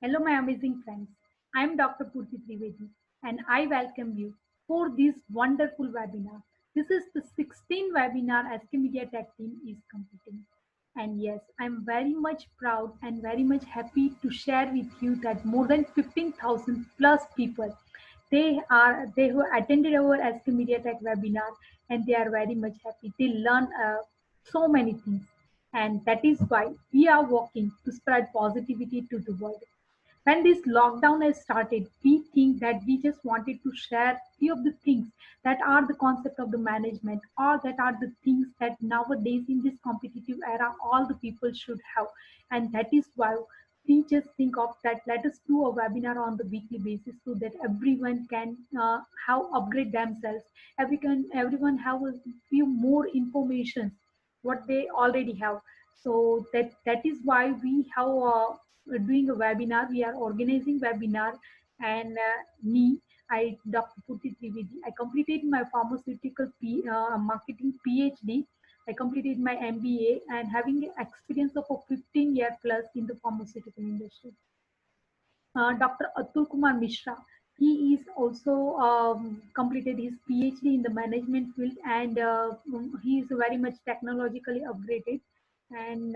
Hello, my amazing friends. I am Dr. Purti Trivedi and I welcome you for this wonderful webinar. This is the 16th webinar SK Media Tech team is completing. And yes, I am very much proud and very much happy to share with you that more than 15,000 plus people they who attended our SK Media Tech webinar and they are very much happy. They learn so many things and that is why we are working to spread positivity to the world. When this lockdown has started, we think that we just wanted to share few of the things that are the concept of the management or that are the things that nowadays in this competitive era all the people should have. And that is why we just think of that let us do a webinar on the weekly basis so that everyone can have upgrade themselves. Everyone have a few more information what they already have. So that is why we have doing a webinar. We are organizing webinar, and Dr. Purti Trivedi, I completed my pharmaceutical marketing PhD. I completed my MBA and having experience of a 15-year plus in the pharmaceutical industry. Dr. Atul Kumar Mishra. He is also completed his PhD in the management field and he is very much technologically upgraded. And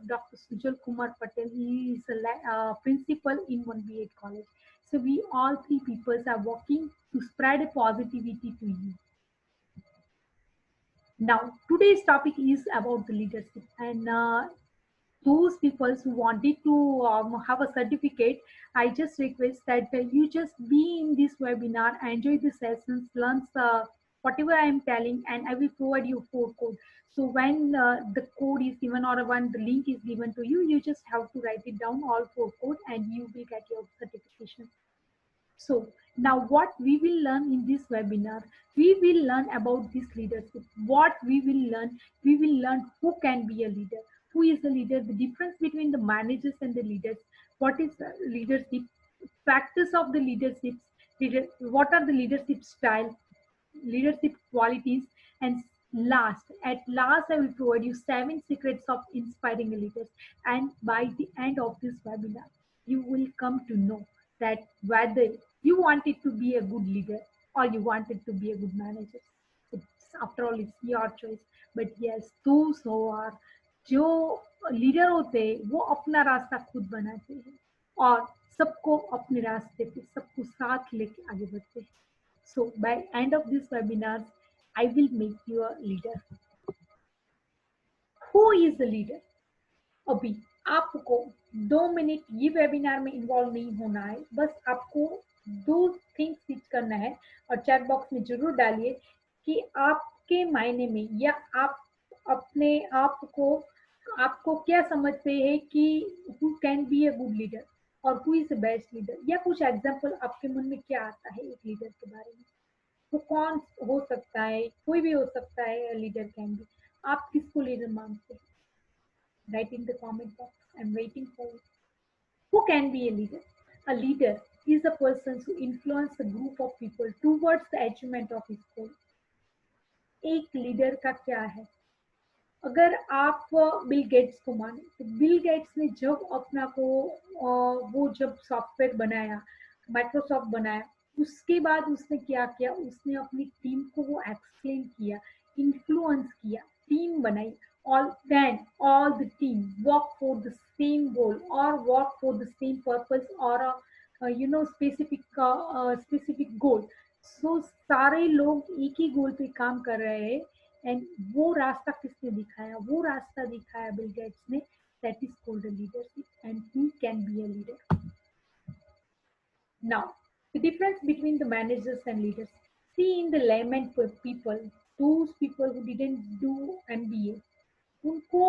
Dr. Sujal Kumar Patel, he is a principal in one B.Ed college. So we all three people are working to spread a positivity to you. Now, today's topic is about the leadership and those people who wanted to have a certificate, I just request that you just be in this webinar, enjoy the sessions, learn whatever I am telling, and I will provide you 4 code. So when the code is given or when the link is given to you, you just have to write it down all 4 code and you will get your certification. So now what we will learn in this webinar, we will learn about this leadership. What we will learn who can be a leader, who is a leader, the difference between the managers and the leaders, what is leadership, factors of the what are the leadership style, leadership qualities, and at last, I will provide you 7 secrets of inspiring leaders. And by the end of this webinar, you will come to know that whether you wanted to be a good leader or you wanted to be a good manager. After all, it's your choice. But yes, those who are जो leader होते हैं वो अपना रास्ता खुद बनाते हैं और सबको अपने रास्ते पे सबको साथ लेके आगे बढ़ते हैं. So by end of this webinar, I will make you a leader. Who is the leader? अभी आपको 2 मिनट ये वेबिनार में इन्वॉल्व नहीं होना है, बस आपको 2 थिंग्स टीच करना है और चैट बॉक्स में जरूर डालिए कि आपके मायने में या आप अपने आपको क्या समझते हैं कि who can be a good leader और who is the best leader, या कुछ एग्जांपल आपके मन में क्या आता है एक लीडर के बारे में. वो कौन हो सकता है, कोई भी हो सकता है लीडर कैन बी. आप किसको लीडर मानते हैं? Write in the comment box. I'm waiting for it. Who can be a leader? A leader is a person who influences a group of people towards the achievement of his goal. एक leader का क्या है? अगर आप Bill Gates को माने तो Bill Gates ने जब अपना को वो जब सॉफ्टवेयर बनाया, माइक्रोसॉफ्ट बनाया, उसके बाद उसने क्या किया, उसने अपनी टीम को वो एक्सप्लेन किया, इन्फ्लुएंस किया, टीम बनाई. All the team work for the same goal or work for the same purpose or specific goal. So सारे लोग एक ही गोल पे काम कर रहे हैं. एंड वो रास्ता किसने दिखाया? वो रास्ता दिखाया बिल गेट्स ने. That is called a leadership and he can be a leader. Now, the difference between the managers and leaders. See in the layman people, those people who didn't do MBA, उनको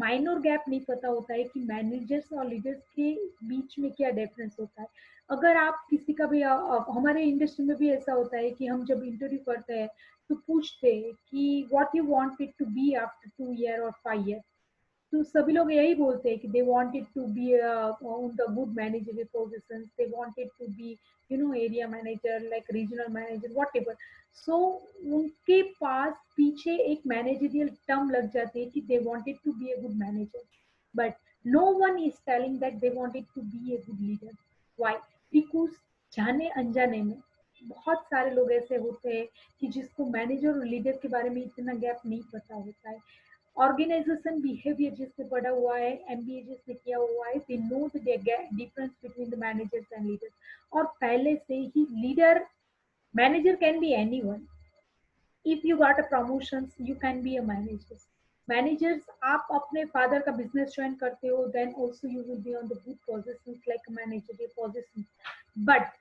minor gap नहीं पता होता है कि managers और leaders के बीच में क्या डिफरेंस होता है. अगर आप किसी का भी हमारे इंडस्ट्री में भी ऐसा होता है कि हम जब इंटरव्यू करते हैं तो पूछते हैं कि what you wanted to be after 2 year और 5 year. तो सभी लोग यही बोलते हैं कि they wanted to be on the good managerial positions, they wanted to be area manager like regional manager whatever. So उनके पास पीछे एक मैनेजरियल टर्म लग जाती है कि they wanted to be a good manager. But No one is telling that they wanted to be a good leader. Why? Because जाने अनजाने में बहुत सारे लोग ऐसे होते हैं कि जिसको मैनेजर और लीडर के बारे में इतना गैप नहीं पता होता है. ऑर्गेनाइजेशन बिहेवियर जिसने पढ़ा हुआ है, एमबीए जिसने किया हुआ है, they know the difference between the managers and leaders. और पहले से ही leader, manager can be anyone. if you got a promotions you can be a managers. आप अपने फादर का बिजनेस ज्वाइन करते हो, then also you will be on the good position like manager position. But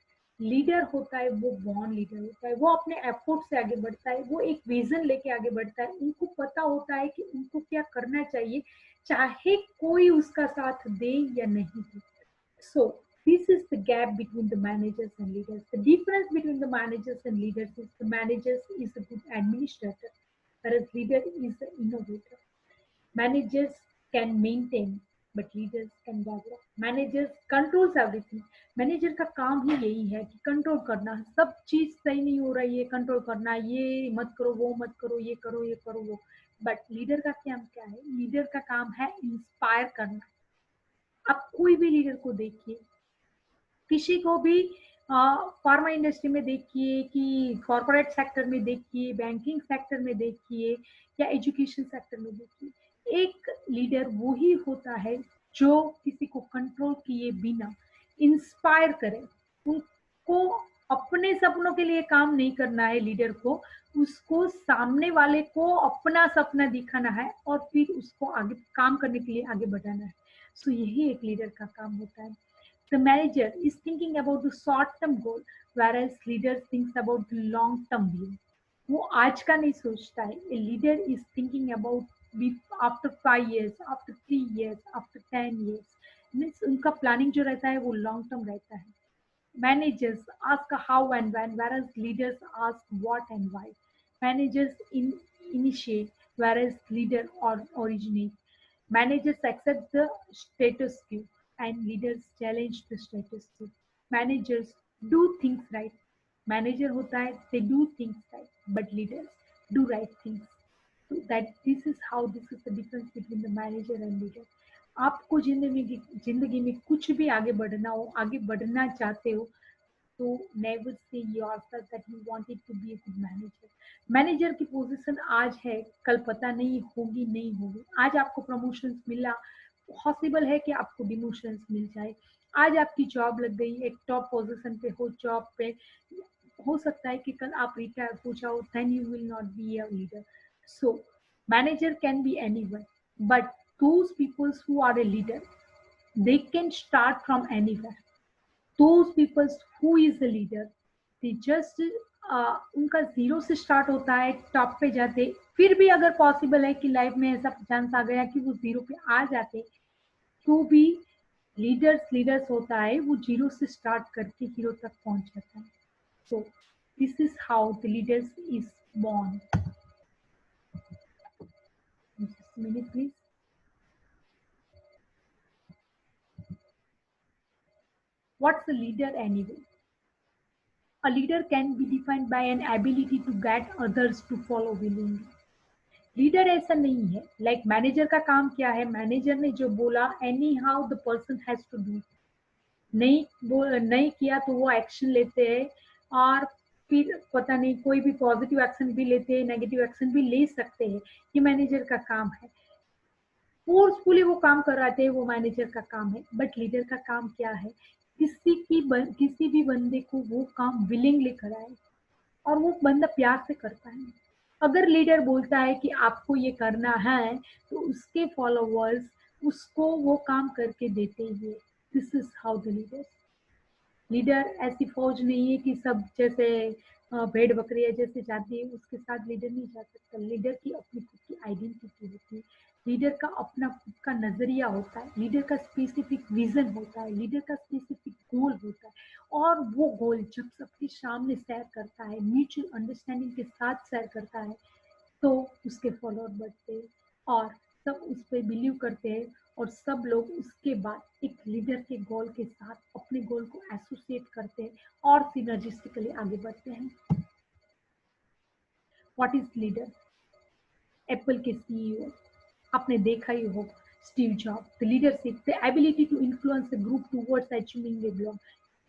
leader होता है वो born leader होता है, वो अपने एफर्ट से आगे बढ़ता है, वो एक विजन लेके आगे बढ़ता है, उनको पता होता है कि उनको क्या करना चाहिए, चाहे कोई उसका साथ दे या नहीं दे. So this is the gap between the managers and leaders. The difference between the managers and leaders is the managers is a good administrator, whereas leader is the innovator. Managers can maintain, but leaders can develop. Managers controls everything. Manager का काम ही यही है कि control करना, सब चीज सही नहीं हो रही है, कंट्रोल करना, ये मत करो, वो मत करो, ये करो, ये करो, वो. बट लीडर का काम क्या है? लीडर का काम है इंस्पायर करना. आप कोई भी लीडर को देखिए, किसी को भी फार्मा इंडस्ट्री में देखिए, कि कॉर्पोरेट सेक्टर में देखिए, बैंकिंग सेक्टर में देखिए, या एजुकेशन सेक्टर में देखिए, एक लीडर वो ही होता है जो किसी को कंट्रोल किए बिना इंस्पायर करे. उनको अपने सपनों के लिए काम नहीं करना है लीडर को, उसको सामने वाले को अपना सपना दिखाना है और फिर उसको आगे काम करने के लिए आगे बढ़ाना है. सो यही एक लीडर का काम होता है. The manager is thinking about the short-term goal, whereas leader thinks about the long-term view. वो आज का नहीं सोचता है. A leader is thinking about after 5 years, after 3 years, after 10 years. Means उनका planning जो रहता है वो long term रहता है. Managers ask how and when, whereas leaders ask what and why. Managers initiate, whereas leader originate. Managers accept the status quo and leaders challenge the status quo. Managers do things right. Manager होता है, they do things right, but leaders do right things. So that this is how this is the difference between the manager and leader. आपको जिंदगी में कुछ भी आगे बढ़ना हो, आगे बढ़ना चाहते हो, तो never say yourself that you wanted to be a good manager. Manager की पोजीशन आज है, कल पता नहीं होगी नहीं होगी. आज आपको प्रमोशंस मिला, पॉसिबल है कि आपको डिमोशंस मिल जाए. आज आपकी जॉब लग गई, एक टॉप पोजीशन पे हो जॉब पे, हो सकता है कि कल आप रिटायर हो जाओ, then you will not be a leader. So manager can be anyone, but those people who are a leader, they can start from anywhere. Those people who is the leader, they just उनका zero से start होता है, top पे जाते. फिर भी अगर possible है कि लाइफ में ऐसा चांस आ गया कि वो जीरो पे आ जाते, तो भी लीडर्स होता है, वो जीरो से स्टार्ट करके हीरो तक पहुंच जाता है. So this is how the leaders is born. Just minute please. What's a leader anyway? A leader can be defined by an ability to get others to follow willingly. Leader ऐसा नहीं है. Like manager का काम क्या है? Manager ने जो बोला, anyhow the person has to do. नहीं किया तो वो एक्शन लेते हैं, और फिर पता नहीं कोई भी पॉजिटिव एक्शन भी लेते हैं, नेगेटिव एक्शन भी ले सकते हैं. ये मैनेजर का काम है. फोर्सफुली वो काम कराते हैं, वो मैनेजर का काम है. बट लीडर का काम क्या है? किसी भी बंदे को वो काम विलिंगली कराए, और वो बंदा प्यार से करता है. अगर लीडर बोलता है कि आपको ये करना है, तो उसके फॉलोवर्स उसको वो काम करके देते हैं. This is how the leader ऐसी फौज नहीं है कि सब जैसे भेड़ बकरियां जैसे जाती है, उसके साथ लीडर नहीं जा सकता. लीडर की अपनी खुद की आइडेंटिटी होती है. लीडर का अपना खुद का नजरिया होता है. लीडर का स्पेसिफिक विजन होता है. लीडर का स्पेसिफिक गोल होता है. और वो गोल जब सबके सामने शेयर करता है, म्यूचुअल अंडरस्टैंडिंग के साथ शेयर करता है, तो उसके फॉलोअर बढ़ते हैं, और सब उस पर बिलीव करते हैं, और सब लोग उसके बाद एक लीडर के गोल के साथ अपने गोल को एसोसिएट करते हैं और सिनर्जिस्टिकली आगे बढ़ते हैं. What is leader? एप्पल के सीईओ आपने देखा ही होगा Steve Jobs, the leadership, the ability to influence a group towards achieving a goal.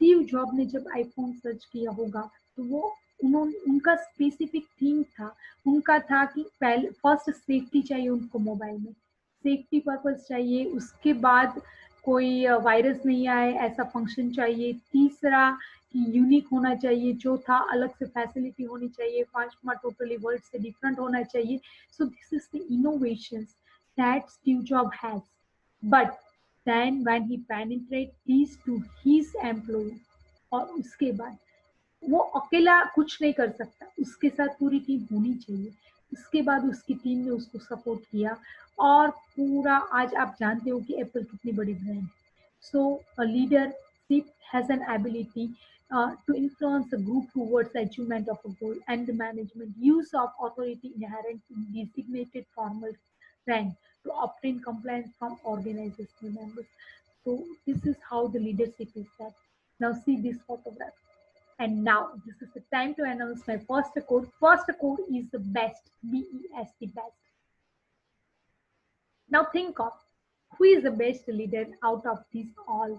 Steve job ने जब आईफोन सर्च किया होगा तो वो उन्होंने उनका स्पेसिफिक थीम था, उनका था कि पहले फर्स्ट सेफ्टी चाहिए उनको मोबाइल में, सेफ्टी पर्पस चाहिए, उसके बाद कोई वायरस नहीं आए ऐसा फंक्शन चाहिए, तीसरा कि यूनिक होना चाहिए, चौथा अलग से फैसिलिटी होनी चाहिए, पांचवा टोटली वर्ल्ड से डिफरेंट होना चाहिए. So this is the innovations that Steve Jobs has. But then when he penetrate these to his employee और उसके बाद वो अकेला कुछ नहीं कर सकता, उसके साथ पूरी टीम होनी चाहिए. उसके बाद उसकी टीम ने उसको सपोर्ट किया और पूरा आज आप जानते हो कि एप्पल कितनी बड़ी ब्रांड है. So a leadership has an ability to influence a group towards the achievement of a goal and the management use of authority inherent in designated formal rank to obtain compliance from organizational members. So this is how the leadership is that. Now see this photograph. And now this is the time to announce my first code. First code is the best, B-E-S-T, best. Now think of who is the best leader out of these all.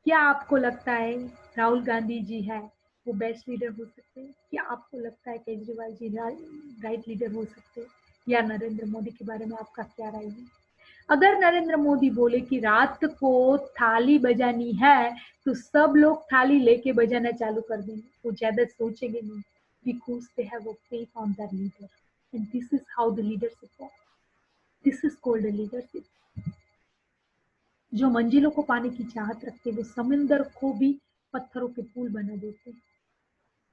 क्या आपको लगता है राहुल गांधी जी है वो best leader हो सकते हैं? क्या आपको लगता है केजरीवाल जी राइट लीडर हो सकते हैं? या नरेंद्र मोदी के बारे में आपका क्या राय है? अगर नरेंद्र मोदी बोले कि रात को थाली बजानी है तो सब लोग थाली लेके बजाना चालू कर देंगे, वो ज्यादा सोचेंगे नहीं, because they have a faith on that leader. And this is how the leadership works. This is called leadership. जो मंजिलों को पाने की चाहत रखते वो समुंदर को भी पत्थरों के पुल बना देते.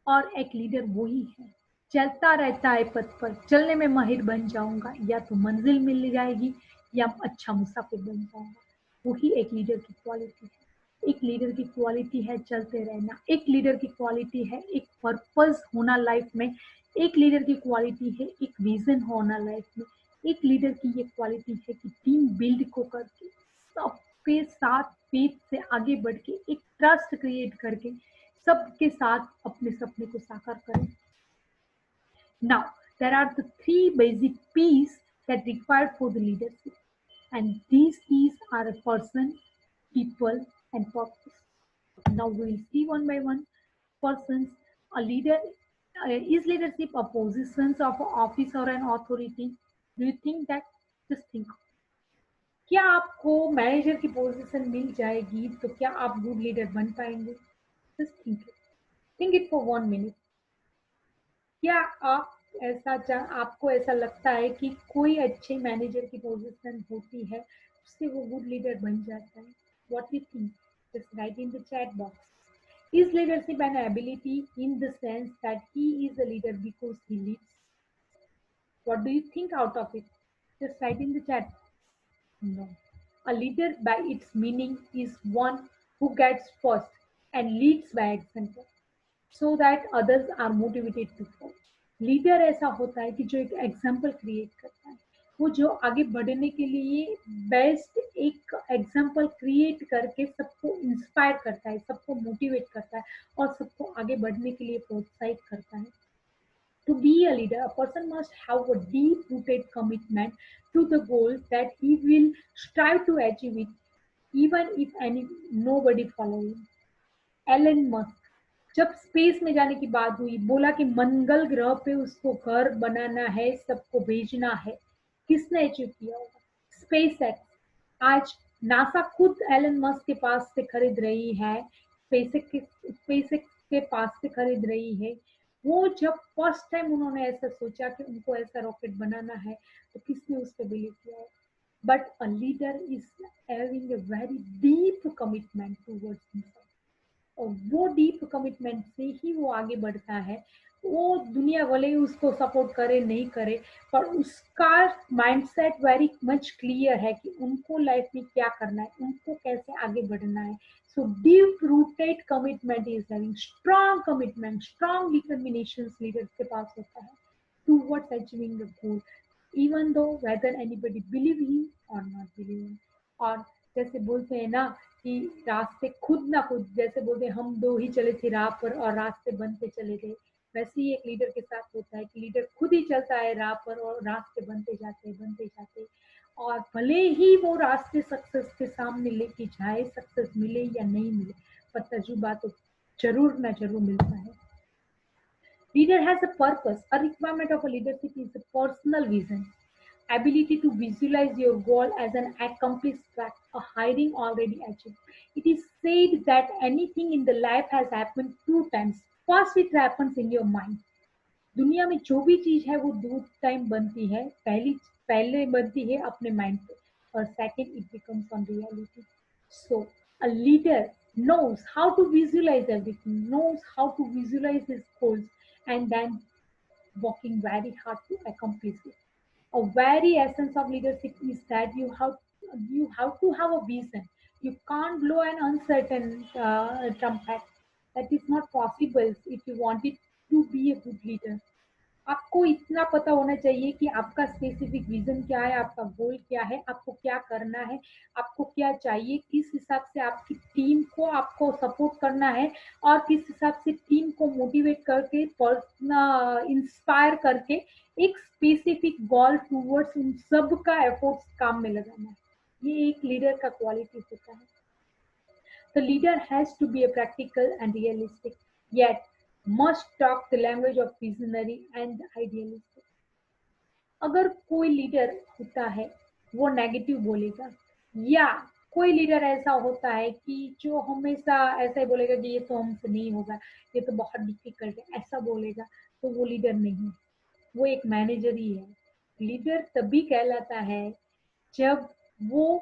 और एक लीडर वही है चलता रहता है पथ पर, चलने में माहिर बन जाऊंगा, या तो मंजिल मिल जाएगी या अच्छा मुसाफिर बन जाऊंगा. वही एक लीडर की क्वालिटी है. एक लीडर की क्वालिटी है चलते रहना. एक लीडर की क्वालिटी है एक पर्पस होना लाइफ में. एक लीडर की क्वालिटी है एक विजन होना लाइफ में. एक लीडर की ये क्वालिटी है कि टीम बिल्ड को करके सबके साथ फेथ से आगे बढ़ के एक ट्रस्ट क्रिएट करके सबके साथ अपने सपने को साकार करें. Now, there are the three basic P's that required for the leadership, and these P's are a person, people, and purpose. Now we will see one by one. Persons, a leader is leadership a position of office or an authority? Do you think that? Just think. क्या आपको manager की position मिल जाएगी तो क्या आप good leader बन पाएंगे? Just think it for 1 minute. क्या आप आपको ऐसा लगता है कि कोई अच्छे मैनेजर की पोजीशन होती है उससे वो गुड लीडर बन जाता है? What you think? Just right in the chat box. Is leadership an ability in the sense that he is a leader because he leads? What do you think out of it? Just write in the chat. No. A leader by its meaning is one who gets first and leads by example so that others are motivated to follow. Leader ऐसा होता है कि जो एक example create करता है, वो जो आगे बढ़ने के लिए बेस्ट एक एग्जाम्पल क्रिएट करके सबको इंस्पायर करता है, सबको मोटिवेट करता है और सबको आगे बढ़ने के लिए प्रोत्साहित करता है. To be a leader, a person must have a deep-rooted commitment to the goal that he will strive to achieve it, even if nobody follow him. Elon Musk जब स्पेस में जाने की बात हुई, बोला कि मंगल ग्रह पे उसको घर बनाना है, सबको भेजना है. किसने अचीव किया होगा? Space x. आज नासा खुद एलन मस्क के पास से खरीद रही है, स्पेस एक्स के पास से खरीद रही है. वो जब फर्स्ट टाइम उन्होंने ऐसा सोचा कि उनको ऐसा रॉकेट बनाना है तो किसने उस पर बिलीव किया? But a leader is having a very deep commitment towards himself. और वो डीप कमिटमेंट से ही वो आगे बढ़ता है. वो दुनिया भले ही उसको सपोर्ट करे नहीं करे, पर उसका माइंडसेट वेरी मच क्लियर है कि उनको लाइफ में क्या करना है, उनको कैसे आगे बढ़ना है. So deep rooted commitment is having strong commitment, strong determination leaders के पास होता है towards achieving the goal, even though whether anybody believe him और नॉट बिलीव हिम. और जैसे बोलते हैं ना कि रास्ते खुद ना खुद, जैसे बोलते हैं हम दो ही चले थे राह पर और रास्ते बनते चले गए, वैसे ही एक लीडर के साथ होता है कि लीडर खुद ही चलता है राह पर और रास्ते बनते जाते. और भले ही वो रास्ते सक्सेस के सामने लेके जाए, सक्सेस मिले या नहीं मिले, पर तजुर्बा तो जरूर ना जरूर मिलता है। Leader has a purpose. A requirement of a leadership is a personal vision, ability to visualize your goal as an accomplished fact, a hiring already achieved. It is said that anything in the life has happened two times. First, it happens in your mind. दुनिया में जो भी चीज है वो दो time बनती है, पहले बनती है अपने माइंड पे, और second it becomes on reality. So a leader knows how to visualize everything, knows how to visualize his goals, and then working very hard to accomplish it. A very essence of leadership is that you have to have a vision. You can't blow an uncertain trumpet. That is not possible if you wanted to be a good leader. आपको इतना पता होना चाहिए कि आपका specific vision क्या है, आपका गोल क्या है, आपको क्या करना है, आपको क्या चाहिए, किस हिसाब से आपकी टीम को आपको सपोर्ट करना है, और किस हिसाब से टीम को मोटिवेट करके इंस्पायर करके एक स्पेसिफिक गोल टूवर्ड्स उन सब का एफर्ट्स काम में लगाना है. ये एक लीडर का क्वालिटी होता है. The leader has to be a practical and realistic, yet must talk the language of visionary and idealistic. अगर कोई लीडर होता है वो नेगेटिव बोलेगा, या कोई लीडर ऐसा होता है कि जो हमेशा ऐसा ही बोलेगा कि ये तो हमसे नहीं होगा, ये तो बहुत डिफिकल्ट है, ऐसा बोलेगा, तो वो लीडर नहीं है, वो एक मैनेजर ही है. लीडर तभी कहलाता है जब वो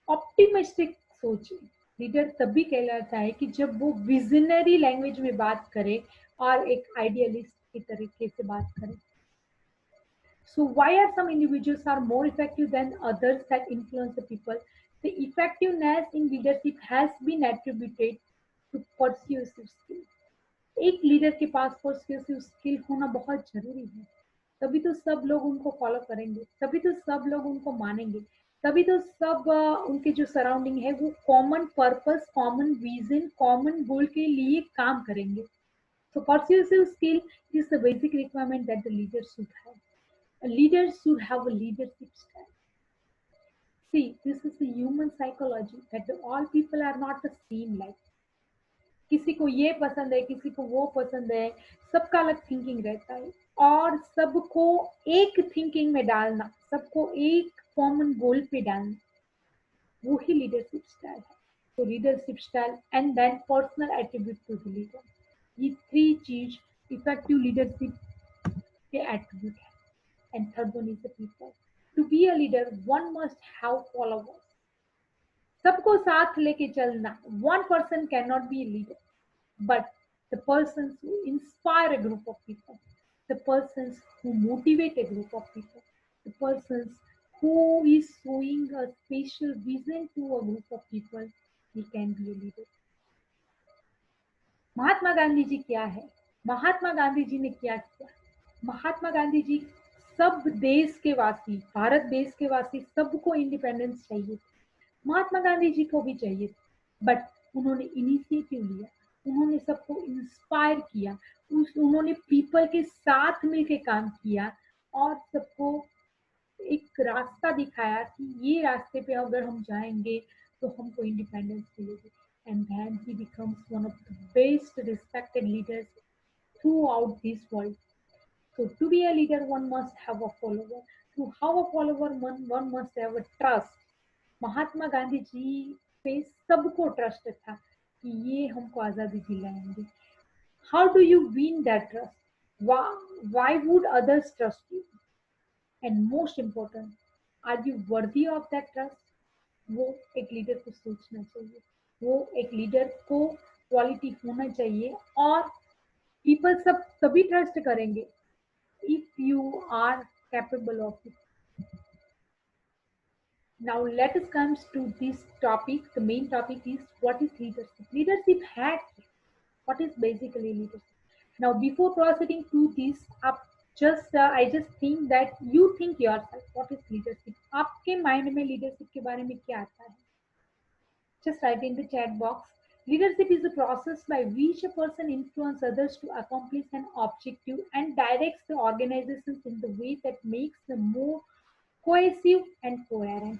ऑप्टिमिस्टिक सोचे. लीडर तभी कहलाता है कि जब वो विजनरी लैंग्वेज में बात करे और एक आइडियलिस्ट की तरीके से बात करे. So why are some individuals are more effective than others that influence the people? The effectiveness in leadership has been attributed to persuasive skill. एक लीडर के पास persuasive skill होना बहुत जरूरी है. तभी तो सब लोग उनको फॉलो करेंगे, तभी तो सब लोग उनको मानेंगे, तभी तो सब उनके जो सराउंडिंग है वो common purpose, common vision, common goal के लिए काम करेंगे. So persuasive skill is the basic requirement that the leader should have. A leader should have a leadership style. See, this is the human psychology that all people are not the same like. किसी को ये पसंद है, किसी को वो पसंद है, सबका अलग थिंकिंग रहता है, और सबको एक थिंकिंग में डालना, सबको एक कॉमन गोल पे डालना, वो ही लीडरशिप स्टाइल है. तो leadership style and then personal attribute to the leader, ये थ्री चीज इफेक्टिव लीडरशिप के एट्रीब्यूट है. And third one is the people. To be a leader, one must have followers. सबको साथ लेके चलना. One person cannot be a leader, but the persons who inspire a group of people, the persons who motivate a group of people, the persons who is showing a special vision to a group of people, he can be a leader. Mahatma Gandhi ji क्या है? महात्मा गांधी जी ने क्या किया? महात्मा गांधी जी सब देश के वासी, भारत देश के वासी सबको इंडिपेंडेंस चाहिए. महात्मा गांधी जी को भी चाहिए, बट उन्होंने इनिशिएटिव लिया, उन्होंने सबको इंस्पायर किया, उन्होंने पीपल के साथ मिलकर काम किया और सबको एक रास्ता दिखाया कि ये रास्ते पे अगर हम जाएंगे तो हमको इंडिपेंडेंस मिलेगी. And then he becomes one of the best respected leaders throughout this world. So to be a leader, one must have a follower. To have a follower, one must have a trust. Mahatma Gandhi ji पे सबको trust था कि ये हमको आजादी दिलाएंगे. How do you win that trust? Why would others trust you? And most important, are you worthy of that trust? वो एक लीडर को सोचना चाहिए, वो एक लीडर को क्वालिटी होना चाहिए, और पीपल सब तभी ट्रस्ट करेंगे if you are capable of it. Now let us come to this topic. The main topic is what is leadership. Leadership hack. What is basically leadership? Now before proceeding to this, I just think that you think yourself. What is leadership? आपके mind में leadership के बारे में क्या आता है? Just write in the chat box. Leadership is a process by which a person influences others to accomplish an objective and directs the organizations in the way that makes them more cohesive and coherent.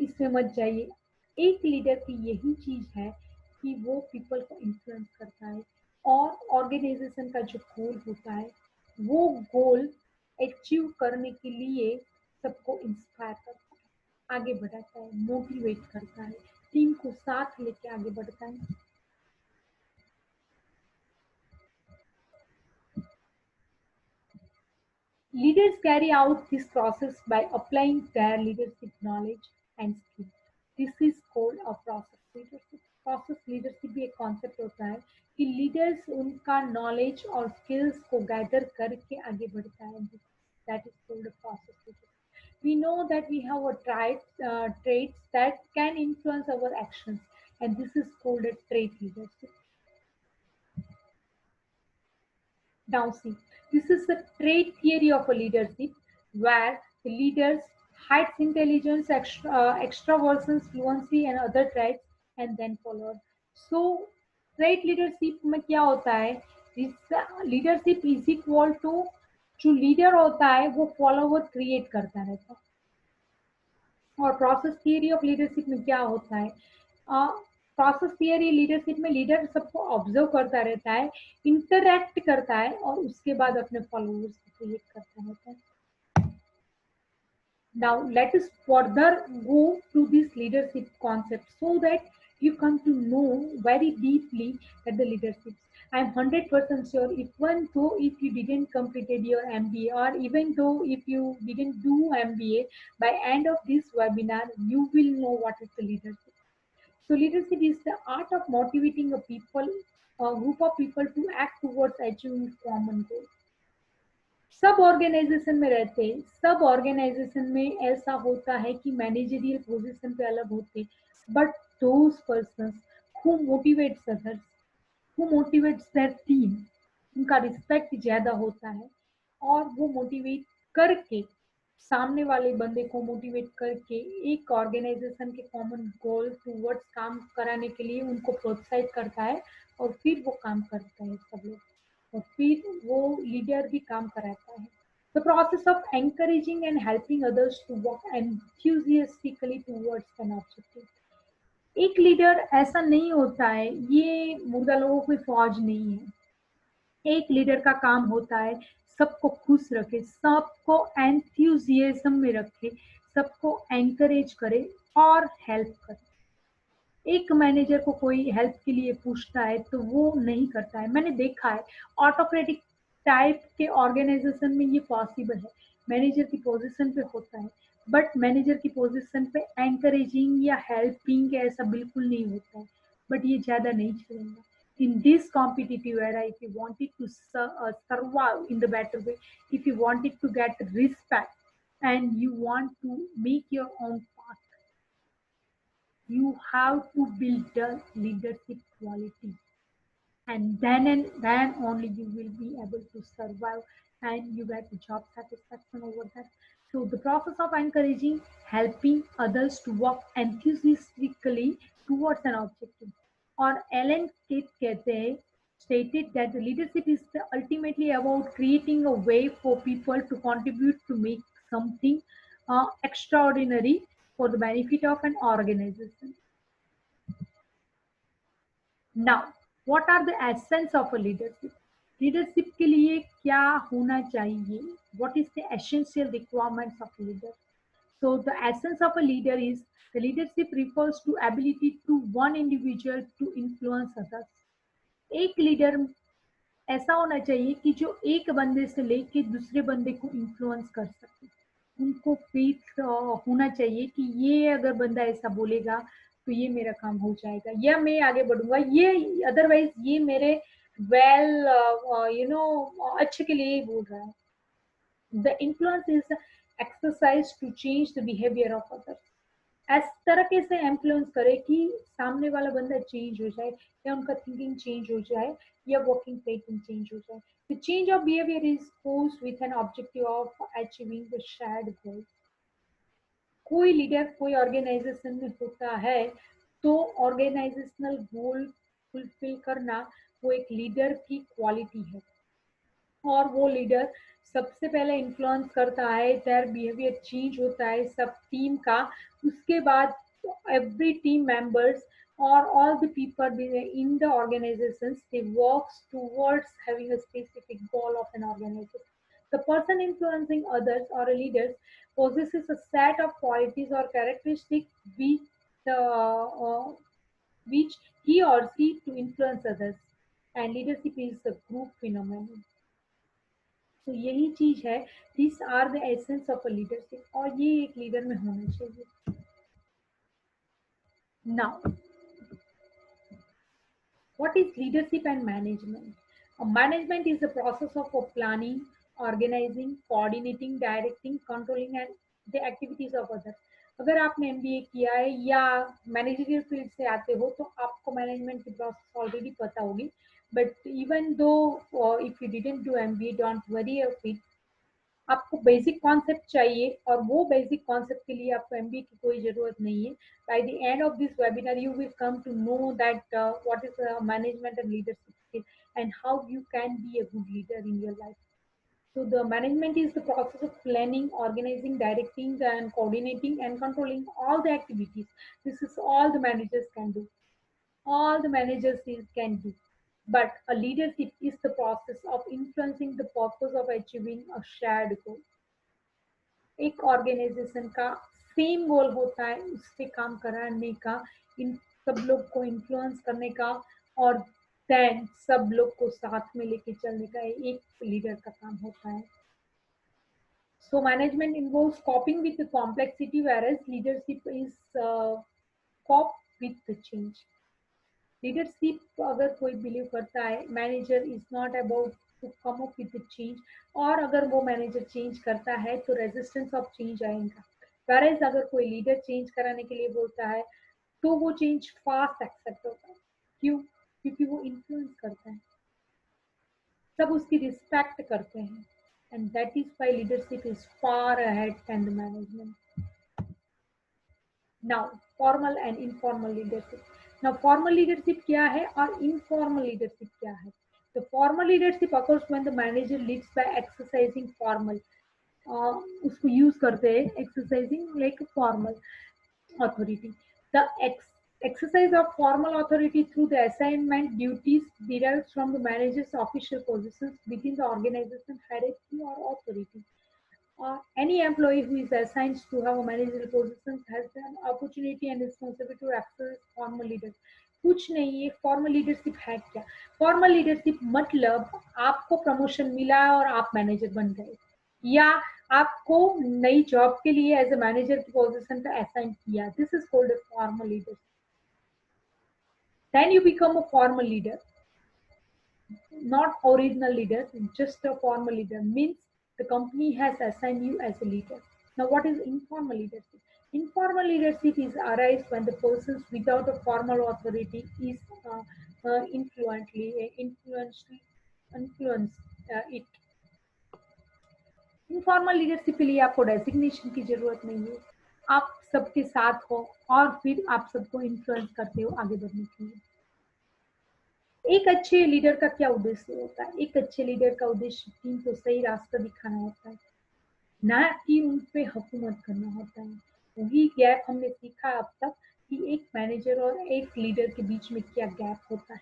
इसमें मत जाइए। एक leader की यही चीज है कि वो पीपल को इन्फ्लुएंस करता है और ऑर्गेनाइजेशन का जो गोल होता है वो गोल अचीव करने के लिए सबको इंस्पायर करता है, आगे बढ़ाता है, मोटिवेट करता है, टीम को साथ लेके आगे बढ़ता है। Leaders carry out this process by applying their leadership knowledge and skill. This is called a process leadership. Process leadership भी एक concept होता है कि leaders उनका knowledge और skills को gather करके आगे बढ़ता है. That is called a process leadership. We know that we have a traits that can influence our actions, and this is called a trait leadership. Now see, this is the trait theory of a leadership where the leaders hides intelligence, extraversion, fluency and other traits and then followed. So trait leadership में क्या होता है? Leadership is equal to जो leader होता है वो follower create करता रहता है। और प्रोसेस थियरी ऑफ लीडरशिप में क्या होता है? प्रोसेस थियरी लीडरशिप में लीडर सबको ऑब्जर्व करता रहता है, इंटरैक्ट करता है और उसके बाद अपने फॉलोअर्स को क्रिएट करता रहता है। Now let us further go to this leadership concept so that you come to know very deeply that the leadership. I am 100% sure even though if you didn't completed your MBA or even though if you didn't do MBA, by end of this webinar you will know what is the leadership. So leadership is the art of motivating a group of people to act towards achieving common goals. सब organisation में रहते हैं, सब organisation में ऐसा होता है कि मैनेजरियल पोजीशन पे अलग होते, but those persons who motivates others, who motivates their team, उनका रिस्पेक्ट ज्यादा होता है और वो मोटिवेट करके सामने वाले बंदे को मोटिवेट करके एक ऑर्गेनाइजेशन के कॉमन गोल टूवर्ड्स काम कराने के लिए उनको प्रोत्साहित करता है और फिर वो काम करता है सब लोग और फिर वो लीडर भी काम कराता है। The process of encouraging and helping others to work enthusiastically towards an objective. एक लीडर ऐसा नहीं होता है, ये मुर्दा लोगों की फौज नहीं है। एक लीडर का काम होता है सबको खुश रखे, सबको एंथ्यूजियाज्म में रखे, सबको एंकरेज करे और हेल्प करे। एक मैनेजर को कोई हेल्प के लिए पूछता है तो वो नहीं करता है। मैंने देखा है ऑटोक्रेटिक टाइप के ऑर्गेनाइजेशन में ये पॉसिबल है, मैनेजर की पोजीशन पे होता है, बट मैनेजर की पोजीशन पे एंकरेजिंग या हेल्पिंग ऐसा बिल्कुल नहीं होता है, बट ये ज्यादा नहीं चलेगा। In this competitive era, if you wanted to survive in the better way, if you wanted to get respect and you want to make your own path, you have to build the leadership quality and then only you will be able to survive and you get the job satisfaction over that. So the process of encouraging helping others to work enthusiastically towards an objective, or Ellen Kate कहते हैं stated that the leadership is ultimately about creating a way for people to contribute to make something extraordinary for the benefit of an organization. Now, what are the essence of a leadership? Leadership के लिए क्या होना चाहिए? What is the essential requirements of a leader? So the essence of a leader is the leadership refers to ability to one individual to influence others. एक leader ऐसा होना चाहिए कि जो एक बंदे से लेके दूसरे बंदे को इन्फ्लुएंस कर सके। उनको फेथ होना चाहिए कि ये अगर बंदा ऐसा बोलेगा तो ये मेरा काम हो जाएगा या मैं आगे बढ़ूंगा, ये अदरवाइज ये मेरे वेल अच्छे के लिए ही बोल रहा है। The influence is exercise to change the behaviour of others. इस तरीके से इन्फ्लुएंस करे कि सामने वाला बंदा चेंज हो जाए या उनका थिंकिंग चेंज हो जाए या वर्किंग पैटर्न चेंज हो जाए। The change of behaviour is post with an objective of achieving the shared गोल। कोई लीडर कोई ऑर्गेनाइजेशन में होता है तो ऑर्गेनाइजेशनल गोल फुलफिल करना वो एक लीडर की क्वालिटी है और वो लीडर सबसे पहले इन्फ्लुएंस करता है, देयर बिहेवियर चेंज होता है सब टीम का, उसके बाद every team members or all the people in the organizations they works towards having a specific goal of an organization. The person influencing others or a leader possesses a set of qualities or characteristics which he or she to influence others, and leadership is a group phenomenon. तो यही चीज है, this are the essence of a leadership, और ये एक leader में होना चाहिए. Now what is leadership and management? Management is the process of planning, organizing, coordinating, directing, controlling and the activities of others. अगर आपने एमबीए किया है या मैनेजरियल फील्ड से आते हो तो आपको मैनेजमेंट की प्रोसेस ऑलरेडी पता होगी, but even though if you didn't do MBA don't worry of it, आपको बेसिक कॉन्सेप्ट चाहिए, और वो बेसिक कॉन्सेप्ट के लिए आपको एमबीए की कोई जरूरत नहीं है. By the end of this webinar you will come to know that what is management and leadership skill and how you can be a good leader in your life. So the management is the process of planning, organizing, directing and coordinating and controlling all the activities. This is all the managers can do, all the can do. But a leadership is the process of influencing the purpose of achieving a shared goal. एक organisation का same गोल होता है, उससे काम कराने का, इन सब लोग को इन्फ्लुएंस करने का, और देन सब लोग को साथ में लेके चलने का एक लीडर का काम होता है. So management involves coping with the complexity, whereas leadership is cope with the change. Leadership अगर कोई बिलीव करता है manager is not about to come up with the change, और अगर वो मैनेजर चेंज करता है तो रेजिस्टेंस ऑफ चेंज आएगा. वेरएज अगर कोई लीडर चेंज कराने के लिए बोलता है तो वो चेंज फास्ट एक्सेप्ट होता है. क्यों? क्योंकि वो इन्फ्लुएंस करता है, सब उसकी रिस्पेक्ट करते हैं, and that is why leadership is far ahead than the management. Now formal and informal leadership. Now, formal leadership क्या है और informal leadership क्या है? The formal leadership occurs when the manager leads by exercising formal. उसको use करते हैं exercising like formal authority. The exercise of formal authority through the assignment duties derives from the manager's official positions within the organization hierarchy or authority. Any employee who is assigned to have a managerial position has an opportunity and responsibility to access formal leadership. कुछ नहीं है, formal leadership है क्या? Formal leadership मतलब आपको promotion मिला और आप मैनेजर बन गए, या आपको नई जॉब के लिए एज ए मैनेजर की पोजीशन पे असाइन किया. This is called a formal leadership. Then you become a formal leader, not original leader, just a formal leader means the company has assigned you as a leader. Now, what is informal leadership? Informal leadership is arise when the persons without a formal authority is influence it. Informal leadership के लिए आपको designation की जरूरत नहीं है, आप सबके साथ हो और फिर आप सबको इन्फ्लुएंस करते हो आगे बढ़ने के लिए. एक अच्छे लीडर का क्या उद्देश्य होता है? एक अच्छे लीडर का उद्देश्य टीम को सही रास्ता दिखाना होता है, ना कि उन पे हुकूमत करना होता है. वही गैप हमने सीखा अब तक कि एक मैनेजर और एक लीडर के बीच में क्या गैप होता है.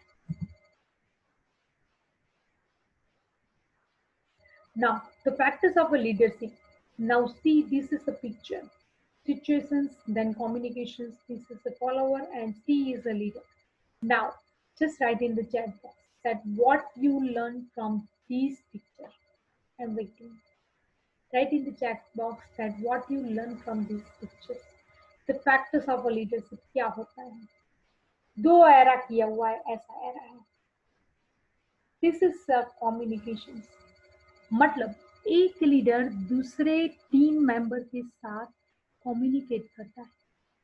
Now, the practice of a leadership. Now, see, this is a picture. Situations, then communications. This is a follower, and C is a leader. Now, just write in the chat box that what you learned from these pictures. I'm waiting. Write in the chat box that what you learned from these pictures. The practice of a leadership क्या होता है? दो era किया हुआ है, ऐसा era है. This is communications. मतलब एक लीडर दूसरे टीम मेंबर के साथ कम्युनिकेट करता है,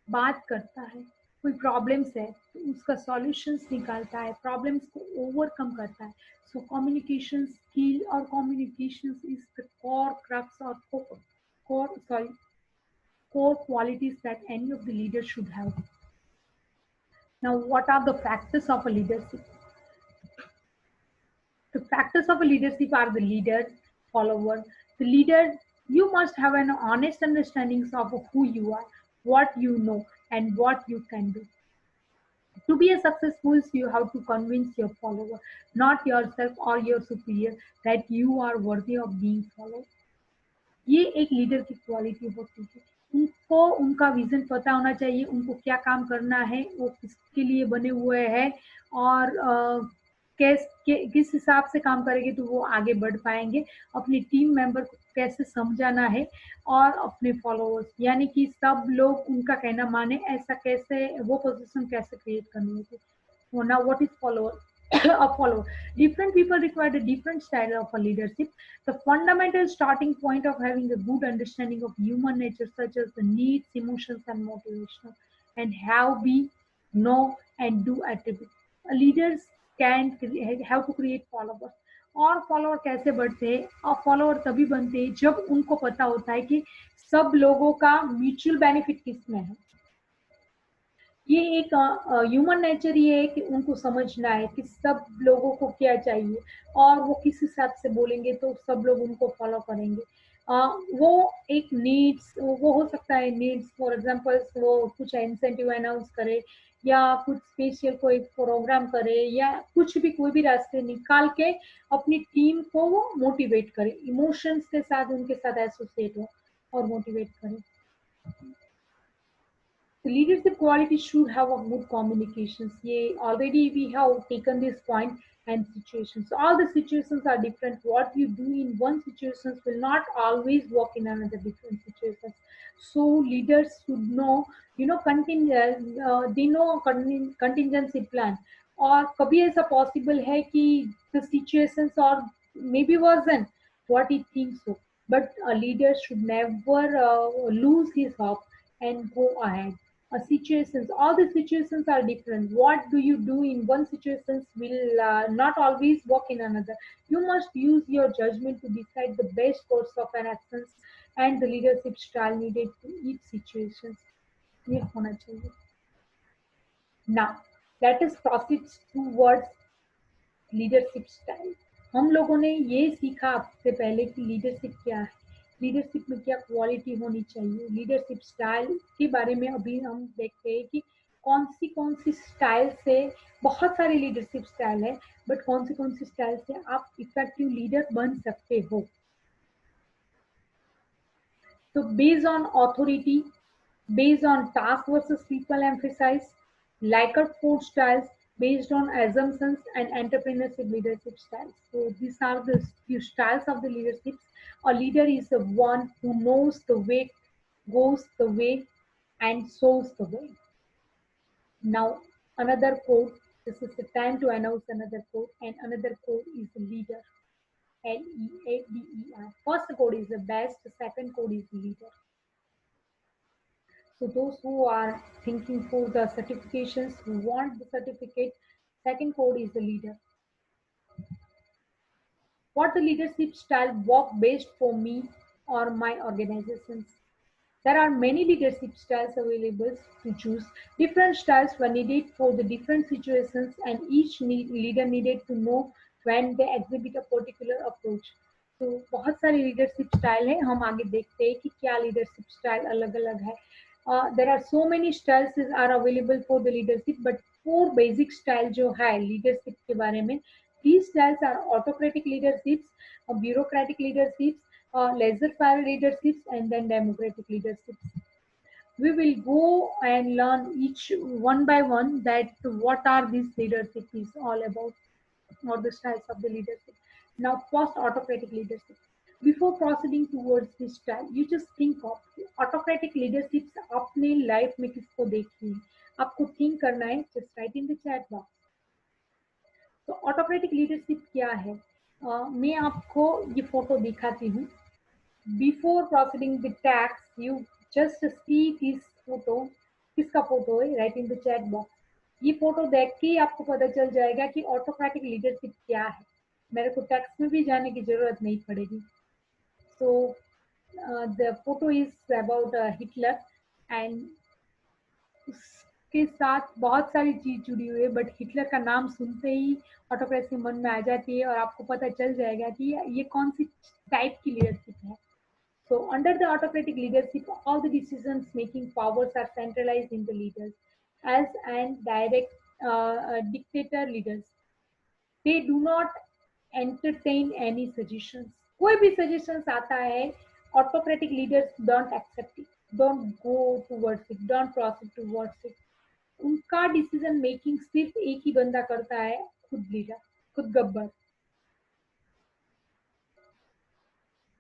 बात करता है, कोई प्रॉब्लम्स है तो उसका सॉल्यूशंस निकालता है, प्रॉब्लम्स को ओवरकम करता है. सो कम्युनिकेशन स्किल और communication is the core crux और core qualities that any of the leaders should have. Now, what are the factors of a leadership? The factors of a leadership are the leader, follower. The leader, you must have an honest understanding of who you are, what you know, and what you can do. To be a successful, you have to convince your follower, not yourself or your superior, that you are worthy of being followed. ये एक leader की quality होती है। उनको उनका vision पता होना चाहिए, उनको क्या काम करना है, वो किसके लिए बने हुए हैं और किस हिसाब से काम करेंगे तो वो आगे बढ़ पाएंगे। अपनी टीम मेंबर को कैसे समझाना है और अपने फॉलोअर्स यानी कि सब लोग उनका कहना माने, ऐसा कैसे वो पोजीशन कैसे क्रिएट करनी है। So now what is follower? A follower. Different people require a different style of a leadership. The fundamental starting point of having a good understanding of human nature, such as the needs, emotions, and motivation, and how we know and do attributes. Leaders can have to create followers. और follower कैसे बढ़ते हैं? और follower तभी बनते हैं जब उनको पता होता है कि सब लोगों का म्यूचुअल बेनिफिट किसमें है। ये एक ह्यूमन नेचर ये है कि उनको समझना है कि सब लोगों को क्या चाहिए और वो किस हिसाब से बोलेंगे तो सब लोग उनको फॉलो करेंगे। वो एक नीड्स वो हो सकता है नीड्स फॉर एग्जांपल वो कुछ इंसेंटिव अनाउंस करे या कुछ स्पेशल कोई प्रोग्राम करे या कुछ भी कोई भी रास्ते निकाल के अपनी टीम को वो मोटिवेट करे, इमोशंस के साथ उनके साथ एसोसिएट हो और मोटिवेट करे। The leadership quality should have a good communications. Yeah, already we have taken this point and situations. So all the situations are different. What you do in one situation will not always work in another different situations. So leaders should know, they know contingency plan. और कभी ऐसा possible है कि the situations or maybe wasn't what he thinks so. But a leader should never lose his hope and go ahead. Situations, all the situations are different. What do you do in one situation will not always work in another. You must use your judgment to decide the best course of an actions and the leadership style needed to each situations. ये होना चाहिए. Now let us proceed towards leadership style. हम लोगों ने ये सीखा आपसे पहले कि लीडरशिप क्या है, लीडरशिप में क्या क्वालिटी होनी चाहिए, लीडरशिप स्टाइल के बारे में अभी हम देखते हैं कि कौन सी स्टाइल से बहुत सारे लीडरशिप स्टाइल है, बट कौन सी स्टाइल से आप इफेक्टिव लीडर बन सकते हो। तो based on authority, based on task versus people emphasize, Likert 4 styles based on assumptions and entrepreneurship leadership styles. So these are the few styles of the leadership. A leader is the one who knows the way, goes the way, and shows the way. Now another quote. This is the time to announce another quote, and another quote is the leader. Leader. First code is the best. The second code is leader. So those who are thinking for the certifications, who want the certificate, second code is the leader. What the leadership style work best for me or my organizations? There are many leadership styles available to choose. Different styles were needed for the different situations and each leader needed to know when they exhibit a particular approach. तो बहुत सारे leadership style है, हम आगे देखते हैं कि क्या लीडरशिप स्टाइल अलग अलग है। There are so many styles are available for the leadership, but 4 basic style जो है leadership के बारे में, these styles are autocratic leaderships, bureaucratic leaderships, laissez-faire leaderships, and then democratic leaderships. We will go and learn each one by one that what are these leadership is all about, or the styles of the leadership. Now, first autocratic leadership. Before proceeding towards this style, you just think of autocratic leaderships अपने life में किसको देखी है, आपको think करना है, just write in the chat box. तो autocratic leadership क्या है? मैं आपको ये फोटो दिखाती हूँ. Before proceeding the tax you just see this photo. किसका फोटो है? Right in the chat box. ये फोटो देख के आपको पता चल जाएगा कि ऑटोक्रेटिक लीडरशिप क्या है. मेरे को टैक्स में भी जाने की जरूरत नहीं पड़ेगी. So the photo is about Hitler, and के साथ बहुत सारी चीज जुड़ी हुई है, बट हिटलर का नाम सुनते ही ऑटोक्रेसी मन में आ जाती है और आपको पता चल जाएगा कि ये कौन सी टाइप की लीडरशिप है. So, under the autocratic leadership, all the decisions making powers are centralized in the leaders as and direct dictator leaders. They do not entertain any suggestions. कोई भी suggestions आता है, autocratic leaders don't accept it, don't go towards it, don't proceed towards it. उनका decision making सिर्फ एक ही बंदा करता है, खुद लीडर, खुद Gabbar.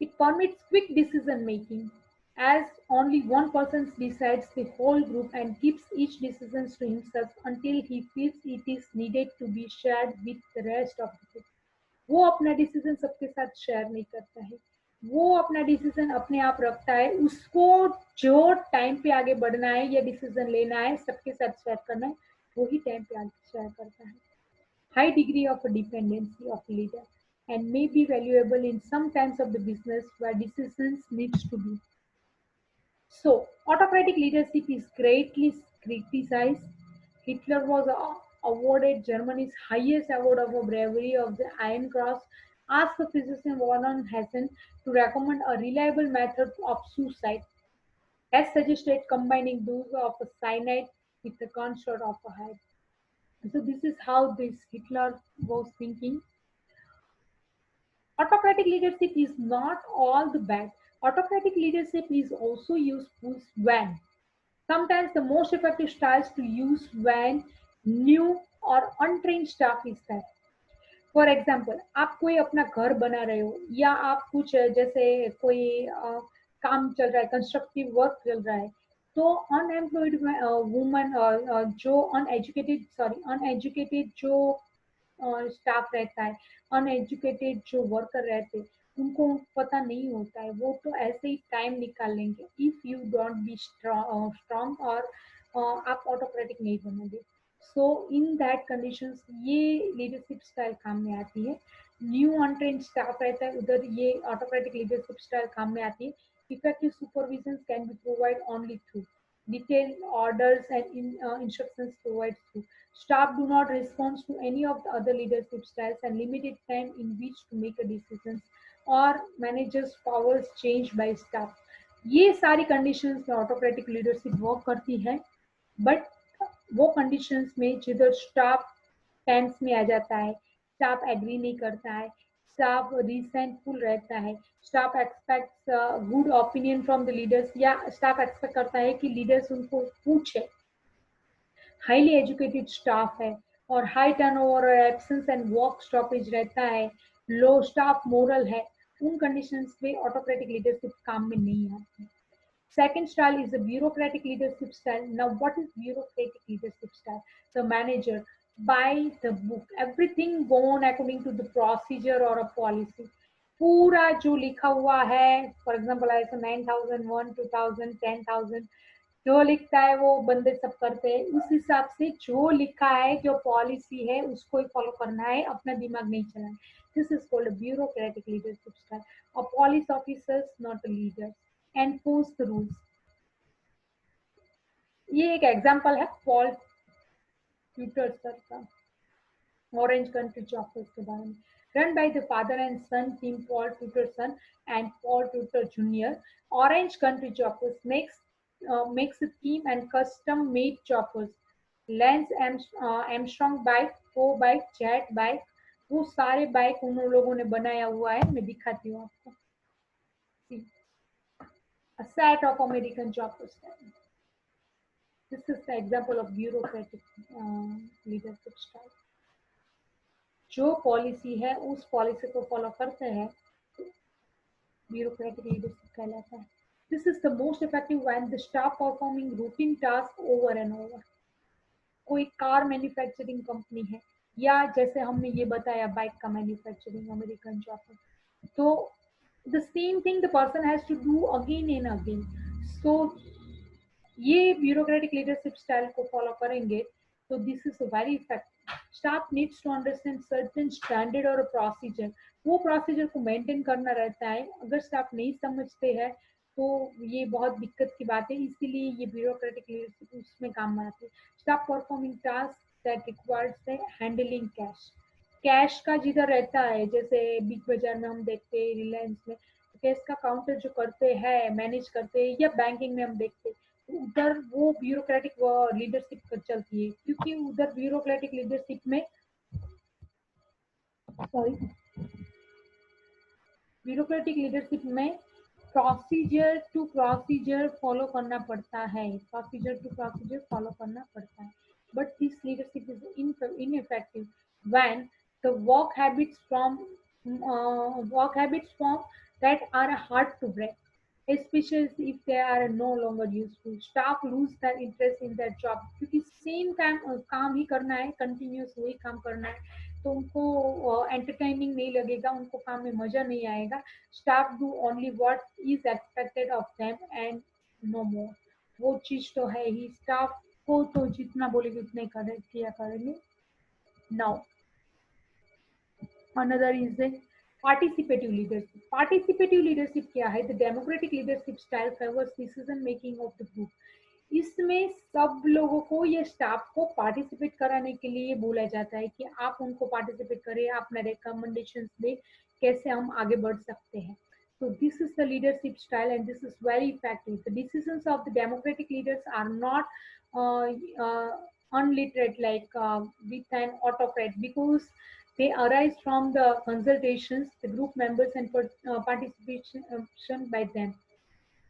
It permits quick decision making, as only one person decides the whole group and keeps each decision to himself until he feels it is needed to be shared with the rest of the group. वो अपना decision सबके साथ share नहीं करता है, वो अपना decision अपने आप रखता है. उसको जो टाइम पे आगे बढ़ना है या डिसीजन लेना है, सबके साथ शेयर करना है, वही टाइम पे आगे शेयर करता है. High degree of dependency of leader and may be valuable in some times of the business where decisions needs to be. So, autocratic leadership is greatly criticized. Hitler was awarded Germany's highest award of bravery of the Iron Cross, asked the physician Werner Hessen to recommend a reliable method of suicide. Hess suggested combining dose of a cyanide with a gunshot of a head. So this is how this Hitler was thinking. Autocratic leadership is not all the bad. Autocratic leadership is also useful when sometimes the most effective styles to use when new or untrained staff is there. For example, आप कोई अपना घर बना रहे हो या आप कुछ जैसे कोई काम चल रहा है, कंस्ट्रक्टिव वर्क चल रहा है, तो अनएम्प्लॉयड वुमन जो अनएजुकेटेड जो स्टाफ रहता है, अनएजुकेटेड जो वर्कर रहते हैं, उनको पता नहीं होता है, वो तो ऐसे ही टाइम निकाल लेंगे. If you don't be strong और आप ऑटोक्रेटिक नहीं बनोगे. सो इन दैट कंडीशंस ये लीडरशिप स्टाइल काम में आती है. न्यू अनट्रेंड स्टाफ रहता है, उधर ये ऑटोक्रेटिक लीडरशिप स्टाइल काम में आती है. Effective supervision can be provide only through detailed orders and instructions provided through. Staff do not respond to any of the other leadership styles and limited time in which to make a decisions or managers powers changed by staff. ये सारी conditions में autocratic leadership work करती है, but वो conditions में जिधर staff tense में आ जाता है, स्टाफ एग्री नहीं करता है, स्टाफ रिसेंटफुल रहता है, staff aspects good opinion from the leaders, या स्टाफ एक्सपेक्ट करता है कि लीडर्स उनको पूछे. हाईली एजुकेटेड स्टाफ है और हाई टर्नओवर और एब्सेंस एंड वर्क स्टॉपेज रहता है, लो स्टाफ मोरल है, उन कंडीशंस में ऑटोक्रेटिक लीडरशिप काम में नहीं आती. Second style is the bureaucratic leadership style. Now, what is bureaucratic leadership style? The manager, by the book, everything gone according to the procedure or a policy. पूरा जो लिखा हुआ है, फॉर एग्जाम्पल ऐसे 9001, 2000, 10,000, जो लिखता है वो बंदे सब करते हैं. उस हिसाब से जो लिखा है, जो पॉलिसी है, उसको ही फॉलो करना है, अपना दिमाग नहीं चलाना. This is called bureaucratic leadership style. A police officers, not a leader, enforce the rules. ये एक एग्जांपल है पॉल ट्यूटर सर का, ऑरेंज कंट्री चॉकर्स के बारे में. Run by the father and son team Paul Teutul Senior and Paul Teutul junior, Orange County Choppers makes a team and custom made choppers. Lance Armstrong bike, वो bike, jet bike, वो सारे bike उन लोगों ने बनाया हुआ है. मैं दिखाती हूँ आपको. A set of American choppers. This is the example of bureaucratic leadership style. जो पॉलिसी है उस पॉलिसी को फॉलो करते हैं, bureaucratic leadership कहलाता है. This is the most effective when the staff performing routine tasks over and over. कोई car manufacturing company है, या जैसे हमने ये बताया बाइक का मैन्युफैक्चरिंग, अमेरिकन चॉपर, तो the same thing the person has to do again and again. So ये ब्यूरोक्रेटिक लीडरशिप स्टाइल को फॉलो करेंगे तो this is very effective. Staff needs to understand certain standard और प्रोसीजर. वो procedure को maintain करना रहता है. अगर स्टाफ नहीं समझते हैं तो ये बहुत दिक्कत की बात है, इसीलिए ये ब्यूरोक्रेटिक लीडरशिप उसमें काम आती है। Stop performing task that requires handling cash. Cash का जिधर रहता है, जैसे बिग बाजार में हम देखते हैं, रिलायंस में, तो कैश का काउंटर जो करते हैं, मैनेज करते हैं, या बैंकिंग में हम देखते हैं, तो उधर वो ब्यूरोक्रेटिक लीडरशिप चलती है, क्योंकि उधर ब्यूरोक्रेटिक लीडरशिप में, सॉरी, ब्यूरोक्रेटिक लीडरशिप में प्रोसीजर टू प्रोसीजर फॉलो करना पड़ता है, प्रोसीजर टू प्रोसीजर फॉलो करना पड़ता है। But this leadership is ineffective when the work habits form that are hard to break, especially if they are no longer useful. Staff lose their interest in their job, क्योंकि same काम ही करना है, continuous वही काम करना है, तो उनको एंटरटेनिंग नहीं लगेगा, उनको काम में मजा नहीं आएगा। Staff do only what is expected of them and no more. वो चीज तो है ही, स्टाफ को तो जितना बोलेगे उतना ही किया करेंगे। Now another is the participative leadership. Participative leadership क्या है? The democratic leadership style favors decision making of the group. इसमें सब लोगों को या स्टाफ को पार्टिसिपेट कराने के लिए बोला जाता है कि आप उनको पार्टिसिपेट करें, अपना रिकमेंडेशंस दें, कैसे हम आगे बढ़ सकते हैं। So this is the leadership style and this is very effective. The decisions of the democratic leaders are not uh, uh, unliterate like with an autocrat, because they arise from the consultations, the group members, and participation by them.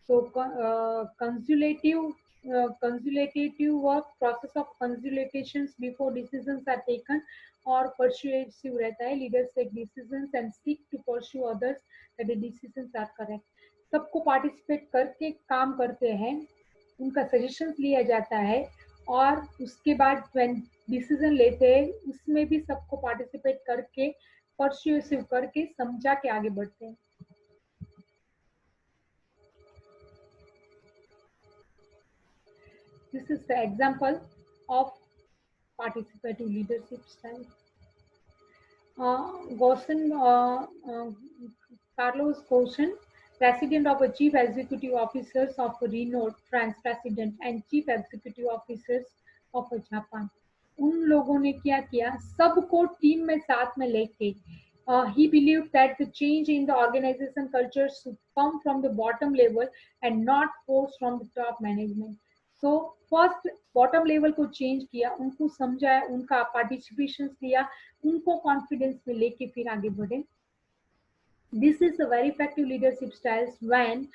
So, consultative work, process of consultations before decisions are taken, और persuasive रहता है, leaders take decisions and seek to pursue others that the decisions are correct. सबको participate करके काम करते हैं, उनका suggestion लिया जाता है, और उसके बाद when डिसीजन लेते हैं उसमें भी सबको पार्टिसिपेट करके, परsuasive करके, समझा के आगे बढ़ते हैं। This is the example of participative leadership style. Goshen, Carlos Goshen, president of a chief executive officers of Renault France president and chief executive officers of Japan. उन लोगों ने क्या किया, सबको टीम में साथ में लेके, he believed that the change in the organization culture should come from the bottom level and not forced from the top management. So first bottom level को चेंज किया, उनको समझाया, उनका पार्टिसिपेशन लिया, उनको कॉन्फिडेंस में लेके फिर आगे बढ़े। This is a very effective leadership styles when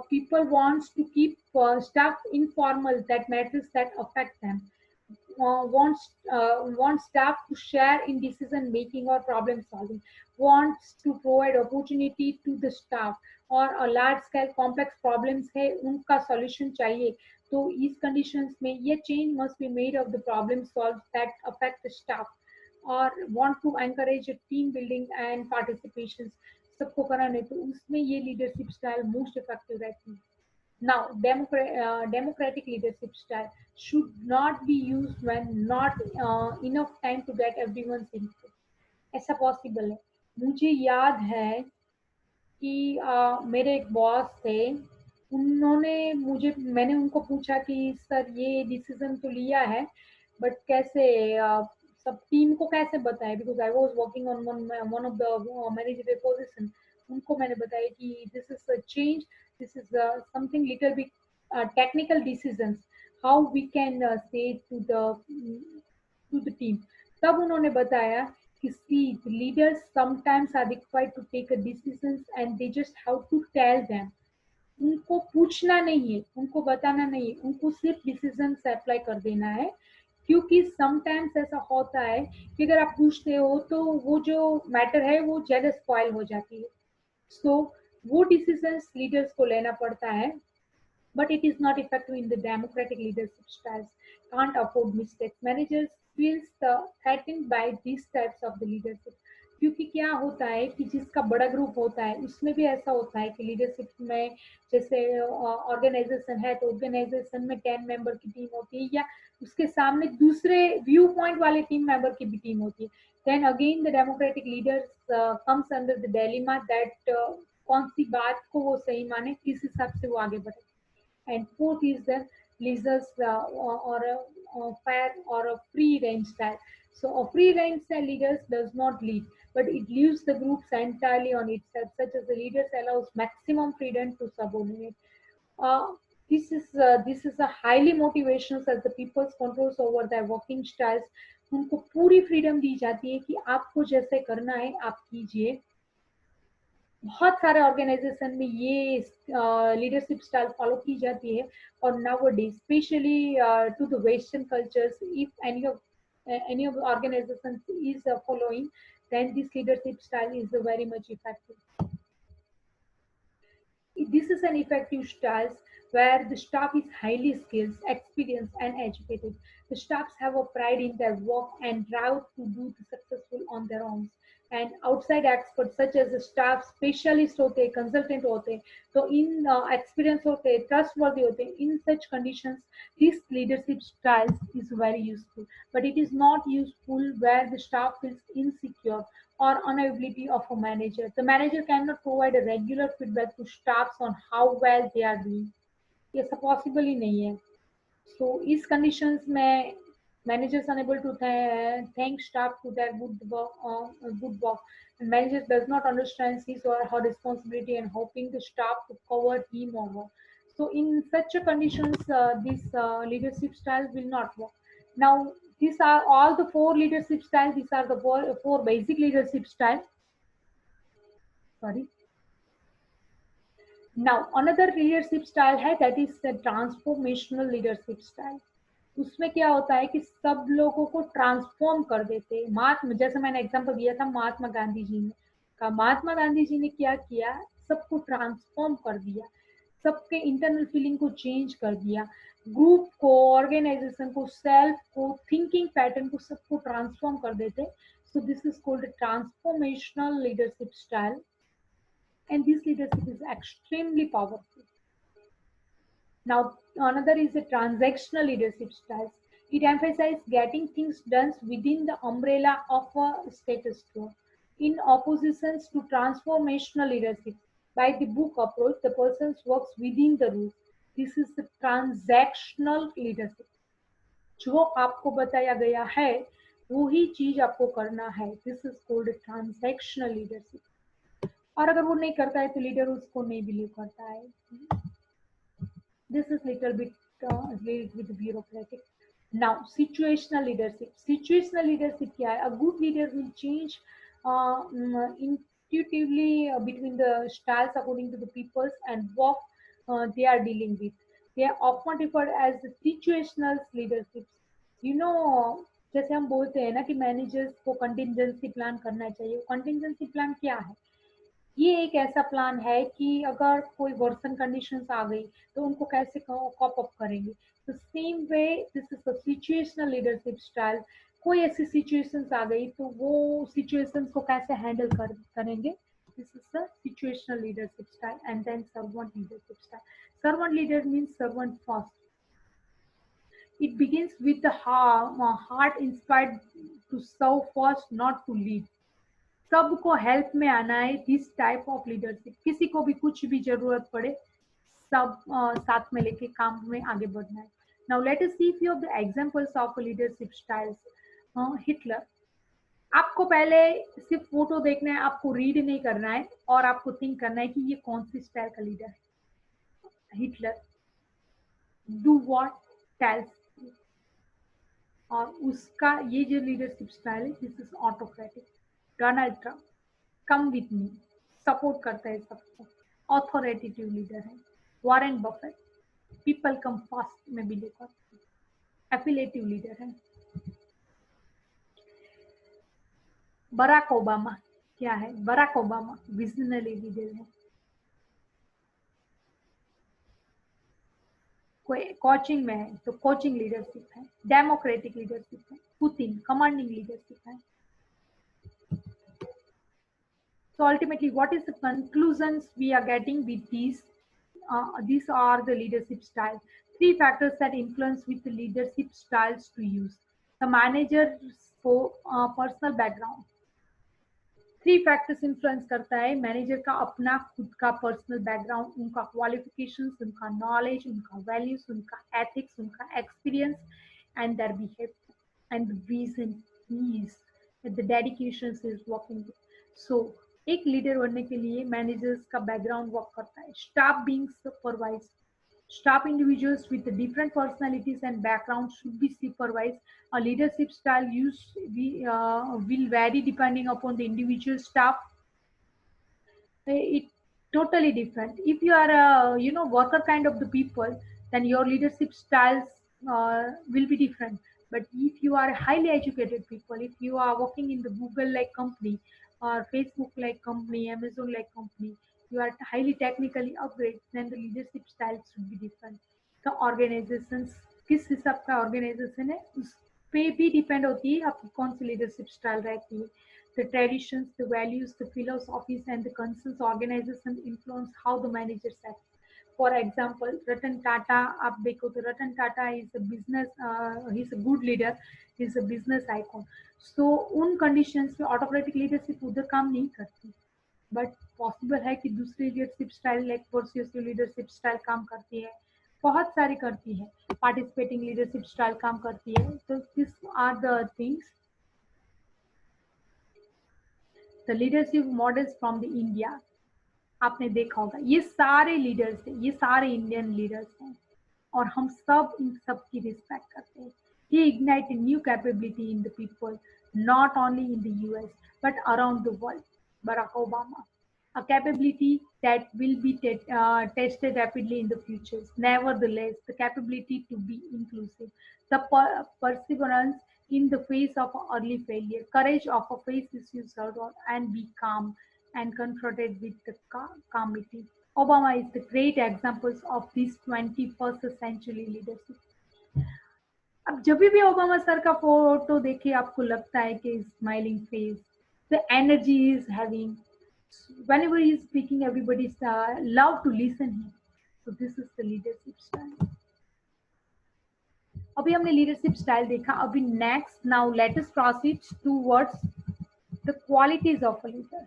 people wants to keep stuff informal that matters that affect them. Wants staff to share in decision making or problem solving, wants to provide opportunity to the staff, और large scale complex problems है, उनका solution चाहिए, तो इस conditions में ये change must be made of the problem solved that affect the staff, और want to encourage team building and participation, सबको कराने, तो उसमें ये leadership style most effective रहती है। Now, democratic leadership style should not be used when not enough time to get everyone's input. ऐसा possible है। मुझे याद है कि मेरे एक बॉस थे, मैंने उनको पूछा कि सर ये डिसीजन तो लिया है, बट कैसे सब टीम को कैसे बताएं, because I was working on one of the manager position. उनको मैंने बताया कि this is a change, this is something little bit technical decisions, how we can say to the team। तब उन्होंने बताया कि see, the leaders sometimes are required to take a decisions and they just have to tell them। उनको पूछना नहीं है, उनको बताना नहीं है, उनको सिर्फ डिसीजन अप्लाई कर देना है, क्योंकि समटाइम्स ऐसा होता है कि अगर आप पूछते हो तो वो जो मैटर है वो ज्यादा स्पॉइल हो जाती है। सो वो डिसीजंस लीडर्स को लेना पड़ता है, but it is not effective in the democratic leadership styles, can't afford mistakes, managers feels threatened by these types of the leadership। क्योंकि क्या होता है कि जिसका बड़ा ग्रुप होता है उसमें भी ऐसा होता है कि लीडरशिप में, जैसे ऑर्गेनाइजेशन है तो ऑर्गेनाइजेशन में 10 मेंबर की टीम होती है, या उसके सामने दूसरे व्यू पॉइंट वाले टीम मेंबर की भी टीम होती है। then again the democratic leaders comes under the dilemma that कौन सी बात को वो सही माने, किस हिसाब से वो आगे बढ़े। And fourth is the leaders or a fair or a free range style. So a free range style leaders does not lead, but it leaves the groups entirely on itself, such as the leaders allows maximum freedom to subordinate. Uh, this is a highly motivational as the people's controls over their working styles. उनको पूरी freedom दी जाती है कि आपको जैसे करना है आप कीजिए। बहुत सारे ऑर्गेनाइजेशन में ये लीडरशिप स्टाइल फॉलो की जाती है। और nowadays specially to the western cultures, if any of the organizations is following, then this leadership style is very much effective. This is an effective style where the staff is highly skilled, experienced, and educated. The staffs have a pride in their work and drive to do the successful on their own. And outside experts such as the staff specialist होते, consultant होते, तो इन experience होते, trustworthy होते, in such conditions, this leadership style is very useful. But it is not useful where the staff feels insecure or unavailability of a manager. The manager cannot provide a regular feedback to staffs on how well they are doing. ये सब possible ही नहीं है। So इस conditions में managers unable to thank staff to their good work. And manager does not understand his or her responsibility and hoping the staff to cover him or her. So in such a conditions, this leadership style will not work. Now these are all the four leadership styles. These are the four basic leadership styles. Sorry. Now another leadership style है, that is the transformational leadership style. उसमें क्या होता है कि सब लोगों को transform कर देते हैं। महात्मा, जैसे मैंने एग्जांपल दिया था महात्मा गांधी जी ने का, महात्मा गांधी जी ने क्या किया, सबको ट्रांसफॉर्म कर दिया, सबके इंटरनल फीलिंग को चेंज कर दिया, ग्रुप को, ऑर्गेनाइजेशन को, सेल्फ को, थिंकिंग पैटर्न को, सबको ट्रांसफॉर्म कर देते। So this is called transformational leadership style, and this leadership is extremely powerful. Now, another is a transactional leadership style. It emphasizes getting things done within the umbrella of a status quo. In opposition to transformational leadership, by the book approach, the person works within the rules. This is the transactional leadership. जो आपको बताया गया है वो ही चीज आपको करना है। This is called transactional leadership. और अगर वो नहीं करता है तो लीडर उसको नहीं बिलीव करता है। This is little bit related with bureaucratic. Now, situational leadership. Situational leadership क्या है? A good leader will change intuitively between the styles according to the peoples and what they are dealing with. They are often referred as the situational leadership. You know, जैसे हम बोलते हैं ना कि managers को contingency plan करना चाहिए। Contingency plan क्या है? ये एक ऐसा प्लान है कि अगर कोई वर्सन कंडीशंस आ गई तो उनको कैसे कॉप अप करेंगे। तो same way this is the situational leadership style. कोई ऐसी सिचुएशंस आ गई तो वो सिचुएशंस को कैसे हैंडल करेंगे। This is the situational leadership style. And then servant leadership style. Servant leader means servant first. It begins with the heart inspired to serve first, not to lead. सबको help में आना है। This type of leadership, किसी को भी कुछ भी जरूरत पड़े सब साथ में लेके काम में आगे बढ़ना है। Now let us see few of the examples of leadership styles. Hitler, आपको पहले सिर्फ फोटो देखना है, आपको रीड नहीं करना है और आपको थिंक करना है कि ये कौन सी स्टाइल का लीडर है। हिटलर, डू व्हाट टेल्स, और उसका ये जो लीडरशिप स्टाइल है this is autocratic. Donald Trump, come with me, support करता है सबको, ऑथोरिटेटिव लीडर है। Warren Buffett, people come fast में बिलीव करता है, एफिलेटिव लीडर है। बराक ओबामा क्या है? बराक ओबामा विजनरी लीडर है। कोई कोचिंग में है तो कोचिंग लीडरशिप है। डेमोक्रेटिक लीडरशिप है। पुतिन कमांडिंग लीडरशिप है। So ultimately, what is the conclusions we are getting with these? These are the leadership styles. 3 factors that influence with the leadership styles to use. The manager's personal background, three factors influence करता है manager का अपना खुद का personal background, उनका qualifications, उनका knowledge, उनका values, उनका एथिक्स, उनका experience and their behaviour and the reason he is the dedication is working with. So एक लीडर बनने के लिए मैनेजर्स का बैकग्राउंड वर्क करता है। Staff being supervised, staff individuals with different personalities and backgrounds should be supervised. A leadership style will vary depending upon the individual staff. It totally different. If you are a worker kind of the people, then your leadership styles will be different. But if you are highly educated people, if you are working in the Google like company or Facebook like company, Amazon like company, you are highly technically upgrade, then the leadership styles should be different. The organizations किस हिसाब का organisation है उस पे भी depend होती है आपकी कौन सी लीडरशिप स्टाइल रहती है। The traditions, the values, the philosophies, and the concerns organization influence how the managers act. For example, Ratan Tata, आप देखो तो Ratan Tata is a business, he's a good leader, he's a business icon. So उन conditions में autocratic leadership उधर काम नहीं करती, but possible है कि दूसरी leadership style like persuasive leadership style काम करती है, बहुत सारी करती है, पार्टिसिपेटिंग लीडरशिप स्टाइल काम करती है। तो this are the things the leadership models from the India. आपने देखा होगा ये सारे लीडर्स हैं, ये सारे इंडियन लीडर्स हैं और हम सब इन सब की रिस्पेक्ट करते हैं। He ignited new capability in the people, not only in the US but around the world. Barack Obama, a capability that will be tested rapidly in the future. Nevertheless, the capability to be inclusive, the perseverance in the face of early failure, courage of a face issues head-on and be calm and confronted with the calmity. Obama is the great examples of this 21st century leadership. अब जब भी Obama sir का photo देखे आपको लगता है कि smiling face, the energy is having, whenever he is speaking everybody love to listen him. So this is the leadership style. अभी हमने लीडरशिप स्टाइल देखा, अभी next now let us proceed towards the qualities of a leader.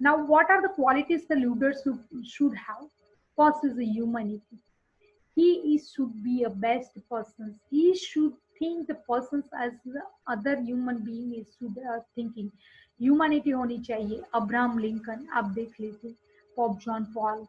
Now what are the qualities the leaders should have? First is the humanity. Should be a best person. He should think the persons as the other human being is should thinking. Humanity होनी चाहिए. Abraham Lincoln आप देख लीजिए, pop John Paul,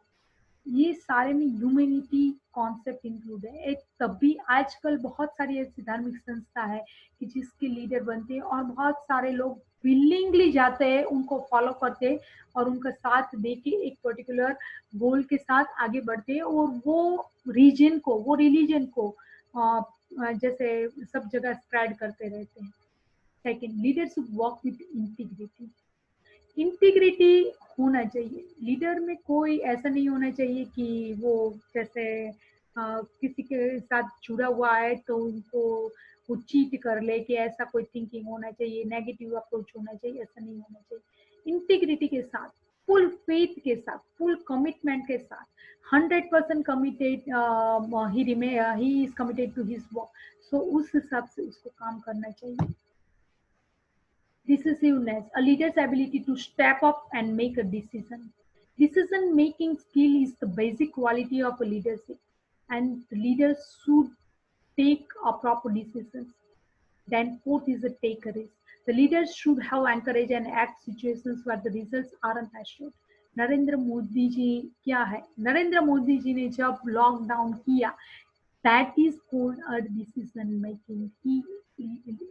ये सारे में humanity concept include है. एक तभी आजकल बहुत सारी ऐसी धार्मिक संस्था है कि जिसके लीडर बनते हैं और बहुत सारे लोग विलिंगली जाते हैं, उनको फॉलो करते हैं और उनका साथ देके एक पर्टिकुलर गोल के साथ आगे बढ़ते हैं और वो रीजन को, वो रिलीजन को जैसे सब जगह स्प्रेड करते रहते हैं. Second, leaders work with integrity. Integrity होना चाहिए लीडर में. कोई ऐसा नहीं होना चाहिए कि वो जैसे किसी के साथ जुड़ा हुआ है तो उनको वो चीट कर ले, कि ऐसा कोई थिंकिंग होना चाहिए, नेगेटिव अप्रोच होना चाहिए, ऐसा नहीं होना चाहिए. इंटीग्रिटी के साथ, फुल फेथ के साथ, फुल कमिटमेंट के साथ, 100% committed, he is committed to his work. So उस हिसाब से उसको काम करना चाहिए. Decisiveness, a leader's ability to step up and make a decision. Decision making skill is the basic quality of a leadership, and the leaders should take a proper decisions. Then fourth is a take a risk. The leaders should have encourage and act situations where the results aren't assured. Narendra Modi ji क्या है, नरेंद्र मोदी जी ने जब lockdown किया, that is called a decision making.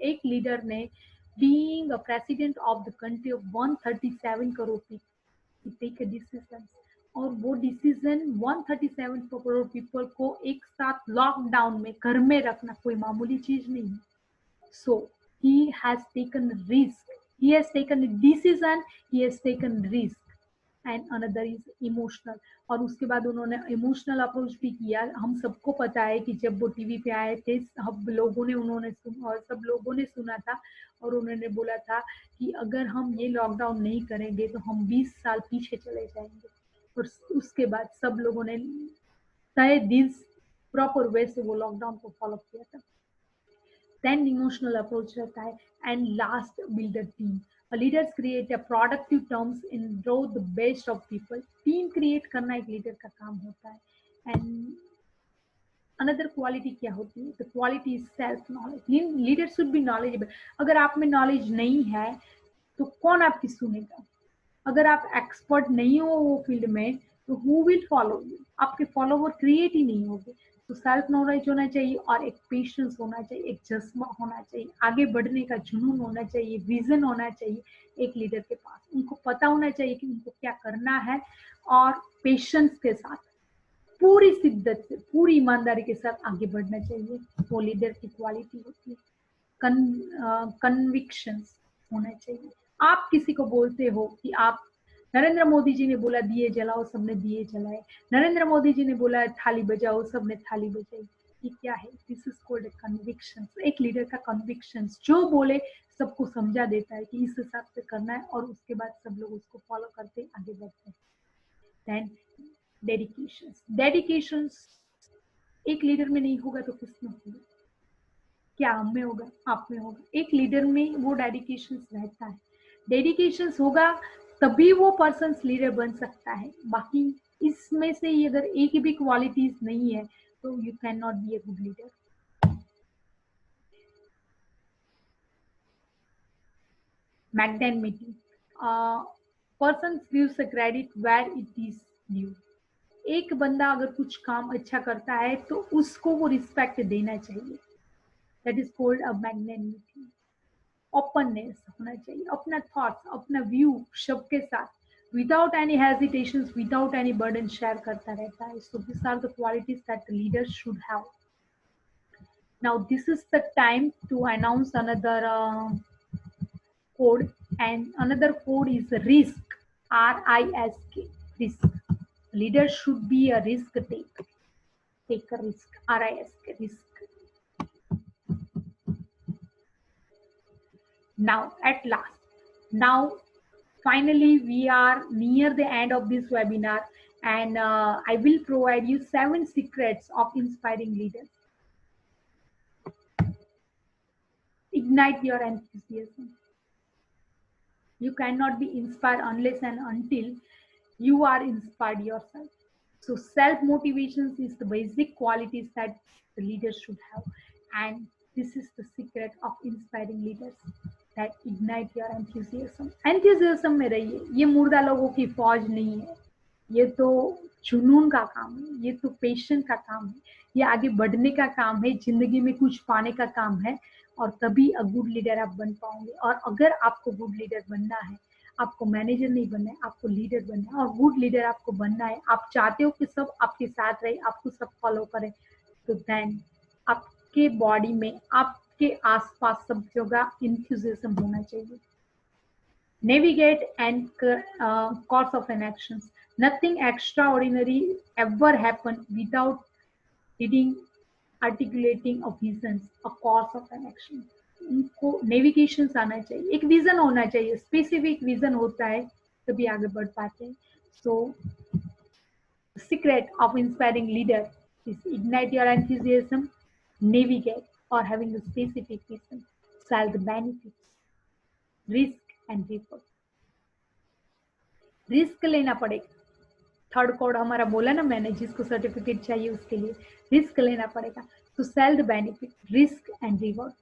एक leader ने being a president of the country of 137 crore people, to take a decision. और वो decision 137 crore people को एक साथ लॉकडाउन में घर में रखना कोई मामूली चीज नहीं है. So he has taken risk, he has taken a decision, he has taken risk. And another is emotional. और उसके बाद उन्होंने इमोशनल अप्रोच भी किया. हम सबको पता है कि जब वो टीवी पे आए थे, सब लोगों ने सुना था और उन्होंने बोला था कि अगर हम ये लॉकडाउन नहीं करेंगे तो हम 20 साल पीछे चले जाएंगे. और उसके बाद सब लोगों ने तय दिल प्रॉपर वे से वो लॉकडाउन को फॉलो किया था. देन इमोशनल अप्रोच रहता है. And last, build a team. Leaders create a productive terms in draw the best of people. Team create करना एक लीडर का काम होता है। एंड अनदर क्वालिटी क्या होती है? The quality is self knowledge. Leader should be knowledgeable. अगर आप में नॉलेज नहीं है तो कौन आपकी सुनेगा? अगर आप एक्सपर्ट नहीं हो वो फील्ड में तो हु विल फॉलो यू? आपके फॉलोवर क्रिएट ही नहीं होंगे। तो सेल्फ नॉलेज होना चाहिए और एक पेशेंस होना चाहिए, एक जज्बा होना चाहिए, आगे बढ़ने का जुनून होना चाहिए, विजन होना चाहिए एक लीडर के पास। उनको पता होना चाहिए कि उनको क्या करना है और पेशेंस के साथ, पूरी शिद्दत से, पूरी ईमानदारी के साथ आगे बढ़ना चाहिए। वो लीडर की क्वालिटी होती है। कन्विक्शंस होना चाहिए। आप किसी को बोलते हो कि आप, नरेंद्र मोदी जी ने बोला दिए जलाओ, सबने दिए जलाए। नरेंद्र मोदी जी ने बोला थाली बजाओ, सबने थाली बजाई। ये क्या है? This is called convictions. एक लीडर का कन्विक्शंस, जो बोले सबको समझा देता है कि इस हिसाब से करना है और उसके बाद सब लोग उसको फॉलो करते आगे बढ़ते हैं। देन डेडिकेशंस एक लीडर में नहीं होगा तो किसमें होगा? क्या हम में होगा? आप में होगा। एक लीडर में वो डेडिकेशन रहता है। डेडिकेशन होगा तभी वो पर्सन लीडर बन सकता है। बाकी इसमें से अगर एक भी क्वालिटीज नहीं है तो you can not be a good leader. Magnanimity, person gives a credit where it is due. एक बंदा अगर कुछ काम अच्छा करता है तो उसको वो रिस्पेक्ट देना चाहिए। That is called a magnanimity. Openness होना चाहिए, अपना थॉट्स, अपना व्यू सबके साथ without any hesitation, without any burden share करता रहता है। So this are the qualities that leaders should have. Now this is the time to announce another code, and another code is risk, RISK, risk. Leader should be a risk taker. Take a risk, RISK, risk. Now, at last, now finally we are near the end of this webinar, and I will provide you 7 secrets of inspiring leaders. Ignite your enthusiasm. You cannot be inspired unless and until you are inspired yourself. So self-motivation is the basic qualities that the leaders should have. And this is the secret of inspiring leaders, that ignite your enthusiasm. Enthusiasm में रहिए, ये मुर्दा लोगों की फौज नहीं है। ये तो जुनून का काम है, ये तो पेशेंस का काम है, ये आगे बढ़ने का काम है, जिंदगी में कुछ पाने का काम है। और तभी अ गुड लीडर आप बन पाओगे। और अगर आपको गुड लीडर बनना है, आपको मैनेजर नहीं बनना है, आपको लीडर बनना है। और गुड लीडर आपको बनना है, आप चाहते हो कि सब आपके साथ रहे, आपको सब फॉलो करें, तो देन आपके बॉडी में, आपके आसपास सब जगह इंथुजिज्म होना चाहिए। Navigate and course of an actions. Nothing extraordinary ever happened without leading, articulating a vision, a course of an action. उनको नेविगेशन आना चाहिए, एक विजन होना चाहिए, स्पेसिफिक विजन होता है तभी आगे बढ़ पाते हैं। सो secret of inspiring leader is ignite your enthusiasm, navigate or having a specific vision, sell the benefits, risk and reward. Risk लेना पड़ेगा। थर्ड कोड हमारा बोला ना मैंने, जिसको सर्टिफिकेट चाहिए उसके लिए रिस्क लेना पड़ेगा। तो sell the benefit, risk and reward,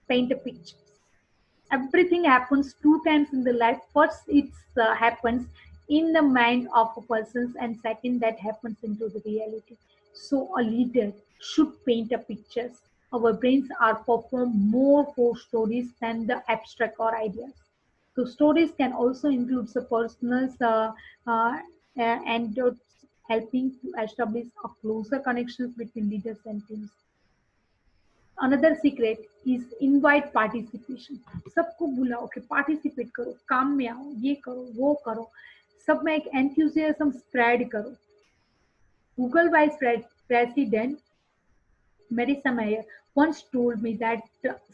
paint a picture. Everything happens two times in the life. First it's happens in the mind of a person, and second that happens into the reality. So a leader should paint a pictures. Our brains are perform more for stories than the abstract or ideas. So stories can also include the personal uh, anecdotes, helping to establish a closer connections between leaders and teams. Another secret is invite participation. सबको बुलाओ कि participate करो, काम में आओ, ये करो, वो करो, सब में एक एंथुसियाज्म स्प्रेड करो। Google vice president Marissa Mayer once told me that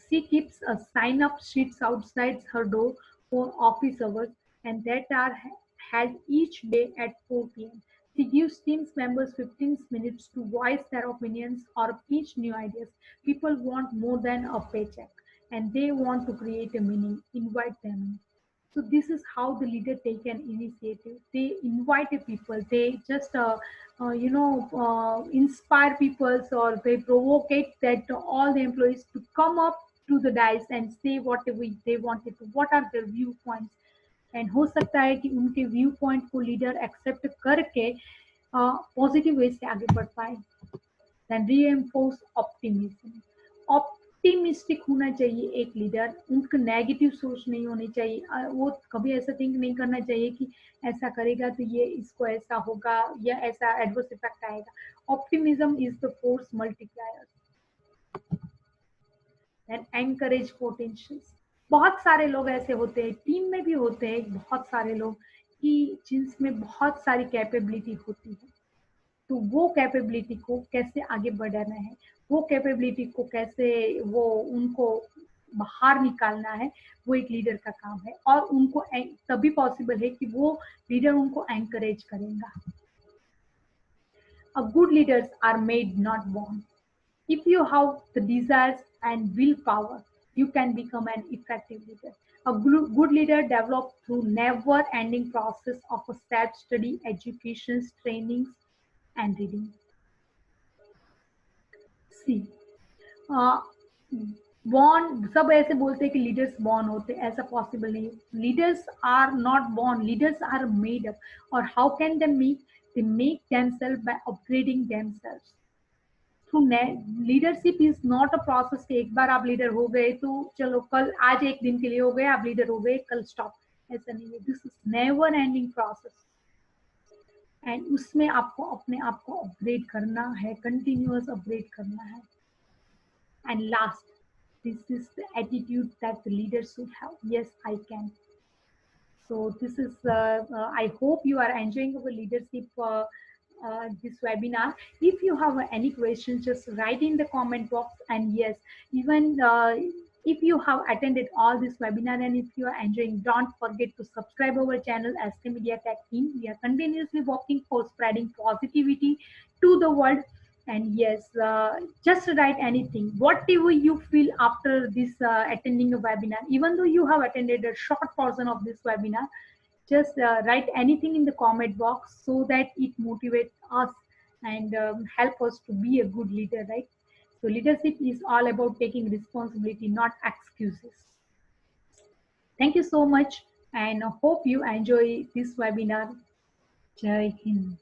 she keeps a sign-up sheets outside her door for office hours, and that are held each day at 4 p.m. She gives team members 15 minutes to voice their opinions or pitch new ideas. People want more than a paycheck, and they want to create a meaning. Invite them. So this is how the leader take an initiative. They invite the people. They just inspire people, or they provocate that all the employees to come up to the dais and say whatever they wanted to. What are their viewpoints? And हो सकता है कि उनके view point को leader accept करके positive way से आगे बढ़ पाए. Then रीएनफोर्स optimism. ऑप्टिमिस्टिक होना चाहिए एक लीडर. उनका नेगेटिव सोच नहीं होनी चाहिए. वो कभी ऐसा थिंक नहीं करना चाहिए कि ऐसा करेगा तो ये इसको ऐसा होगा या ऐसा एडवर्स इफेक्ट आएगा. Optimism is the force multiplier. And encourage potentials. बहुत सारे लोग ऐसे होते हैं, टीम में भी होते हैं बहुत सारे लोग कि जिनमें बहुत सारी कैपेबिलिटी होती है. तो वो कैपेबिलिटी को कैसे आगे बढ़ाना है, वो कैपेबिलिटी को कैसे वो उनको बाहर निकालना है, वो एक लीडर का काम है. और उनको तभी पॉसिबल है कि वो लीडर उनको एनकरेज करेगा. A good leaders are made, not born. If you have the desires and willpower, you can become an effective leader. A good leader develops through never-ending process of a self-study, education, trainings, and reading. See, born सब ऐसे बोलते हैं कि leaders born होते हैं. ऐसा possible नहीं. Leaders are not born, leaders are made up. और how can they make themself by upgrading themselves through. Leadership is not a process कि एक बार आप लीडर हो गए तो चलो कल आज एक दिन के लिए हो गए आप लीडर हो गए, कल स्टॉप. ऐसा नहीं है. This is never ending process. And उसमें आपको अपने आप को अपग्रेड करना है, कंटिन्यूअस अपग्रेड करना है. And last, this is the attitude that the leader should have. Yes, I can. So this is I hope you are enjoying our leadership this webinar. If you have any questions, just write in the comment box. And yes, even if you have attended all this webinar and if you are enjoying, don't forget to subscribe our channel SK Media Tech Team. We are continuously working for spreading positivity to the world. And yes, just write anything, whatever you feel after this attending a webinar. Even though you have attended a short portion of this webinar, just write anything in the comment box so that it motivates us and help us to be a good leader, right? So leadership is all about taking responsibility, not excuses. Thank you so much, and hope you enjoy this webinar. Jai Hind.